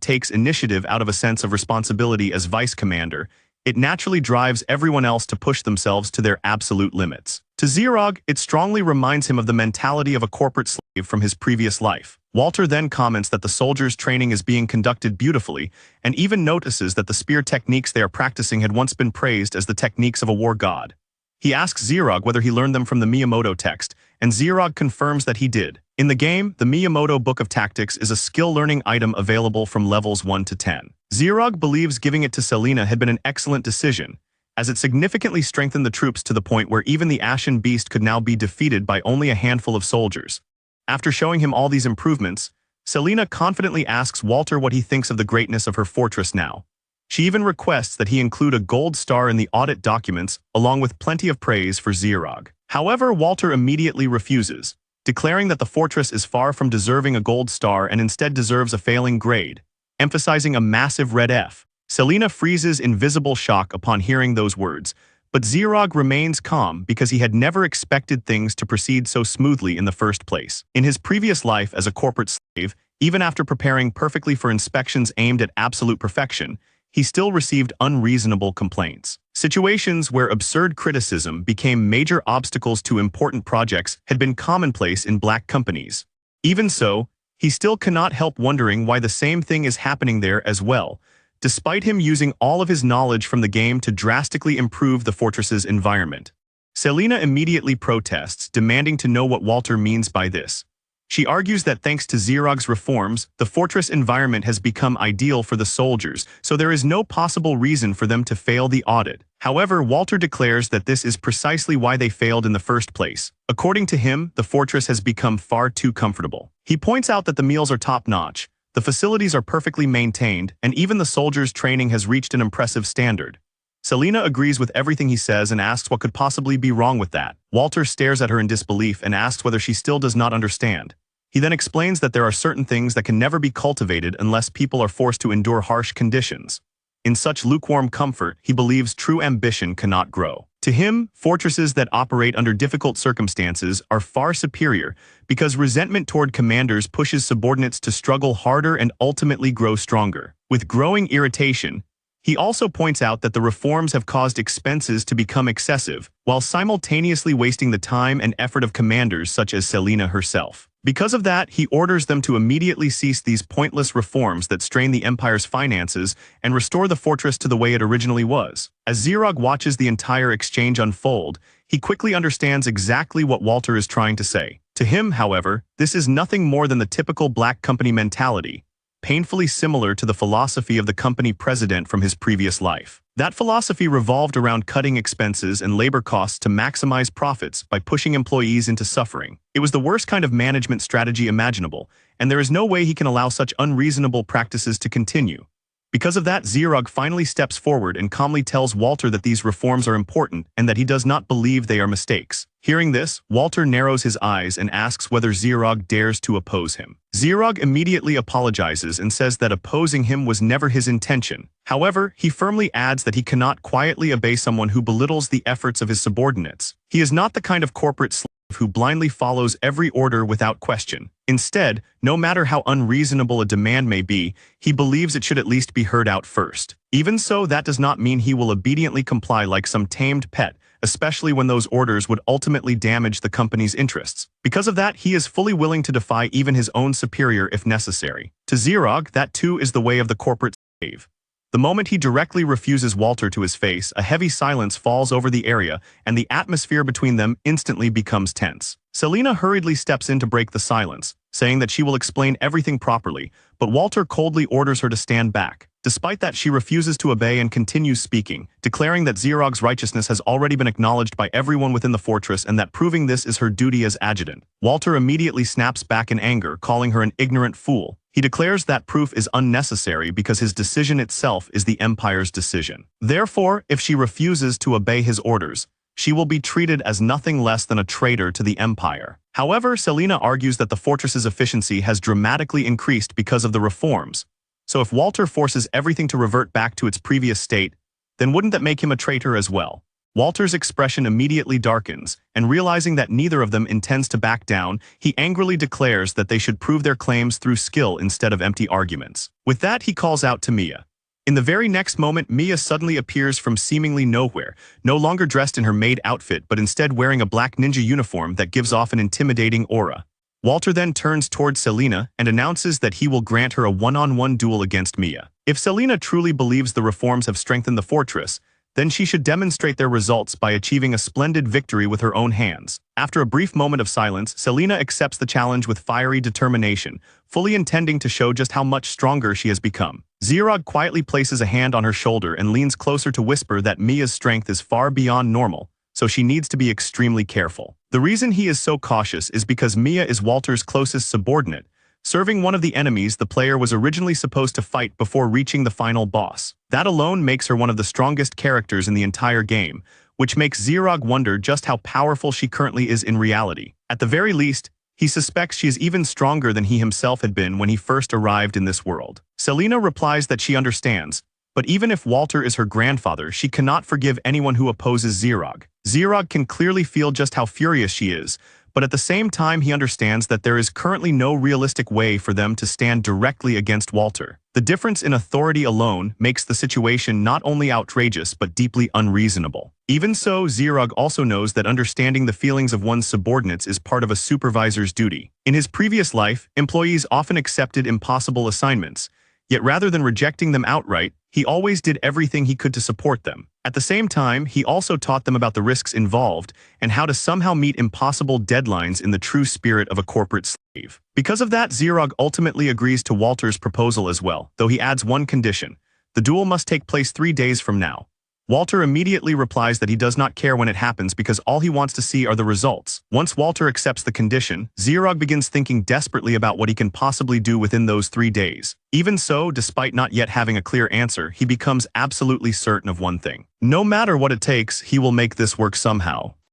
takes initiative out of a sense of responsibility as vice commander, it naturally drives everyone else to push themselves to their absolute limits. To Xerog, it strongly reminds him of the mentality of a corporate slave from his previous life. Walter then comments that the soldiers' training is being conducted beautifully, and even notices that the spear techniques they are practicing had once been praised as the techniques of a war god. He asks Xerog whether he learned them from the Miyamoto text, and Xerog confirms that he did. In the game, the Miyamoto Book of Tactics is a skill-learning item available from levels 1 to 10. Xerog believes giving it to Selena had been an excellent decision, as it significantly strengthened the troops to the point where even the Ashen Beast could now be defeated by only a handful of soldiers. After showing him all these improvements, Selena confidently asks Walter what he thinks of the greatness of her fortress now. She even requests that he include a gold star in the audit documents, along with plenty of praise for Isekai'd. However, Walter immediately refuses, declaring that the fortress is far from deserving a gold star and instead deserves a failing grade, emphasizing a massive red F. Selena freezes in visible shock upon hearing those words, but Isekai'd remains calm because he had never expected things to proceed so smoothly in the first place. In his previous life as a corporate slave, even after preparing perfectly for inspections aimed at absolute perfection, he still received unreasonable complaints. Situations where absurd criticism became major obstacles to important projects had been commonplace in black companies. Even so, he still cannot help wondering why the same thing is happening there as well, despite him using all of his knowledge from the game to drastically improve the fortress's environment. Selena immediately protests, demanding to know what Walter means by this. She argues that thanks to Isekai'd's reforms, the fortress environment has become ideal for the soldiers, so there is no possible reason for them to fail the audit. However, Walter declares that this is precisely why they failed in the first place. According to him, the fortress has become far too comfortable. He points out that the meals are top-notch, the facilities are perfectly maintained, and even the soldiers' training has reached an impressive standard. Selena agrees with everything he says and asks what could possibly be wrong with that. Walter stares at her in disbelief and asks whether she still does not understand. He then explains that there are certain things that can never be cultivated unless people are forced to endure harsh conditions. In such lukewarm comfort, he believes true ambition cannot grow. To him, fortresses that operate under difficult circumstances are far superior because resentment toward commanders pushes subordinates to struggle harder and ultimately grow stronger. With growing irritation, he also points out that the reforms have caused expenses to become excessive, while simultaneously wasting the time and effort of commanders such as Selena herself. Because of that, he orders them to immediately cease these pointless reforms that strain the Empire's finances and restore the fortress to the way it originally was. As Isekai'd watches the entire exchange unfold, he quickly understands exactly what Walter is trying to say. To him, however, this is nothing more than the typical black company mentality, painfully similar to the philosophy of the company president from his previous life. That philosophy revolved around cutting expenses and labor costs to maximize profits by pushing employees into suffering. It was the worst kind of management strategy imaginable, and there is no way he can allow such unreasonable practices to continue. Because of that, Isekai'd finally steps forward and calmly tells Walter that these reforms are important and that he does not believe they are mistakes. Hearing this, Walter narrows his eyes and asks whether Isekai'd dares to oppose him. Isekai'd immediately apologizes and says that opposing him was never his intention. However, he firmly adds that he cannot quietly obey someone who belittles the efforts of his subordinates. He is not the kind of corporate slave who blindly follows every order without question. Instead, no matter how unreasonable a demand may be, he believes it should at least be heard out first. Even so, that does not mean he will obediently comply like some tamed pet, especially when those orders would ultimately damage the company's interests. Because of that, he is fully willing to defy even his own superior if necessary. To Isekai'd, that too is the way of the corporate slave. The moment he directly refuses Walter to his face, a heavy silence falls over the area, and the atmosphere between them instantly becomes tense. Selena hurriedly steps in to break the silence, saying that she will explain everything properly, but Walter coldly orders her to stand back. Despite that, she refuses to obey and continues speaking, declaring that Isekai'd's righteousness has already been acknowledged by everyone within the fortress and that proving this is her duty as adjutant. Walter immediately snaps back in anger, calling her an ignorant fool. He declares that proof is unnecessary because his decision itself is the Empire's decision. Therefore, if she refuses to obey his orders, she will be treated as nothing less than a traitor to the Empire. However, Selena argues that the fortress's efficiency has dramatically increased because of the reforms. So if Walter forces everything to revert back to its previous state, then wouldn't that make him a traitor as well? Walter's expression immediately darkens, and realizing that neither of them intends to back down, he angrily declares that they should prove their claims through skill instead of empty arguments. With that, he calls out to Mia. In the very next moment, Mia suddenly appears from seemingly nowhere, no longer dressed in her maid outfit but instead wearing a black ninja uniform that gives off an intimidating aura. Walter then turns towards Selena and announces that he will grant her a one-on-one duel against Mia. If Selena truly believes the reforms have strengthened the fortress, then she should demonstrate their results by achieving a splendid victory with her own hands. After a brief moment of silence, Selena accepts the challenge with fiery determination, fully intending to show just how much stronger she has become. Zirog quietly places a hand on her shoulder and leans closer to whisper that Mia's strength is far beyond normal, so she needs to be extremely careful. The reason he is so cautious is because Mia is Walter's closest subordinate, serving one of the enemies the player was originally supposed to fight before reaching the final boss. That alone makes her one of the strongest characters in the entire game, which makes Zirog wonder just how powerful she currently is in reality. At the very least, he suspects she is even stronger than he himself had been when he first arrived in this world. Selena replies that she understands, but even if Walter is her grandfather, she cannot forgive anyone who opposes Zirog. Zirog can clearly feel just how furious she is, but at the same time he understands that there is currently no realistic way for them to stand directly against Walter. The difference in authority alone makes the situation not only outrageous but deeply unreasonable. Even so, Zirog also knows that understanding the feelings of one's subordinates is part of a supervisor's duty. In his previous life, employees often accepted impossible assignments, yet rather than rejecting them outright, he always did everything he could to support them. At the same time, he also taught them about the risks involved and how to somehow meet impossible deadlines in the true spirit of a corporate slave. Because of that, Zirog ultimately agrees to Walter's proposal as well, though he adds one condition: the duel must take place 3 days from now. Walter immediately replies that he does not care when it happens because all he wants to see are the results. Once Walter accepts the condition, Zirog begins thinking desperately about what he can possibly do within those 3 days. Even so, despite not yet having a clear answer, he becomes absolutely certain of one thing. No matter what it takes, he will make this work somehow.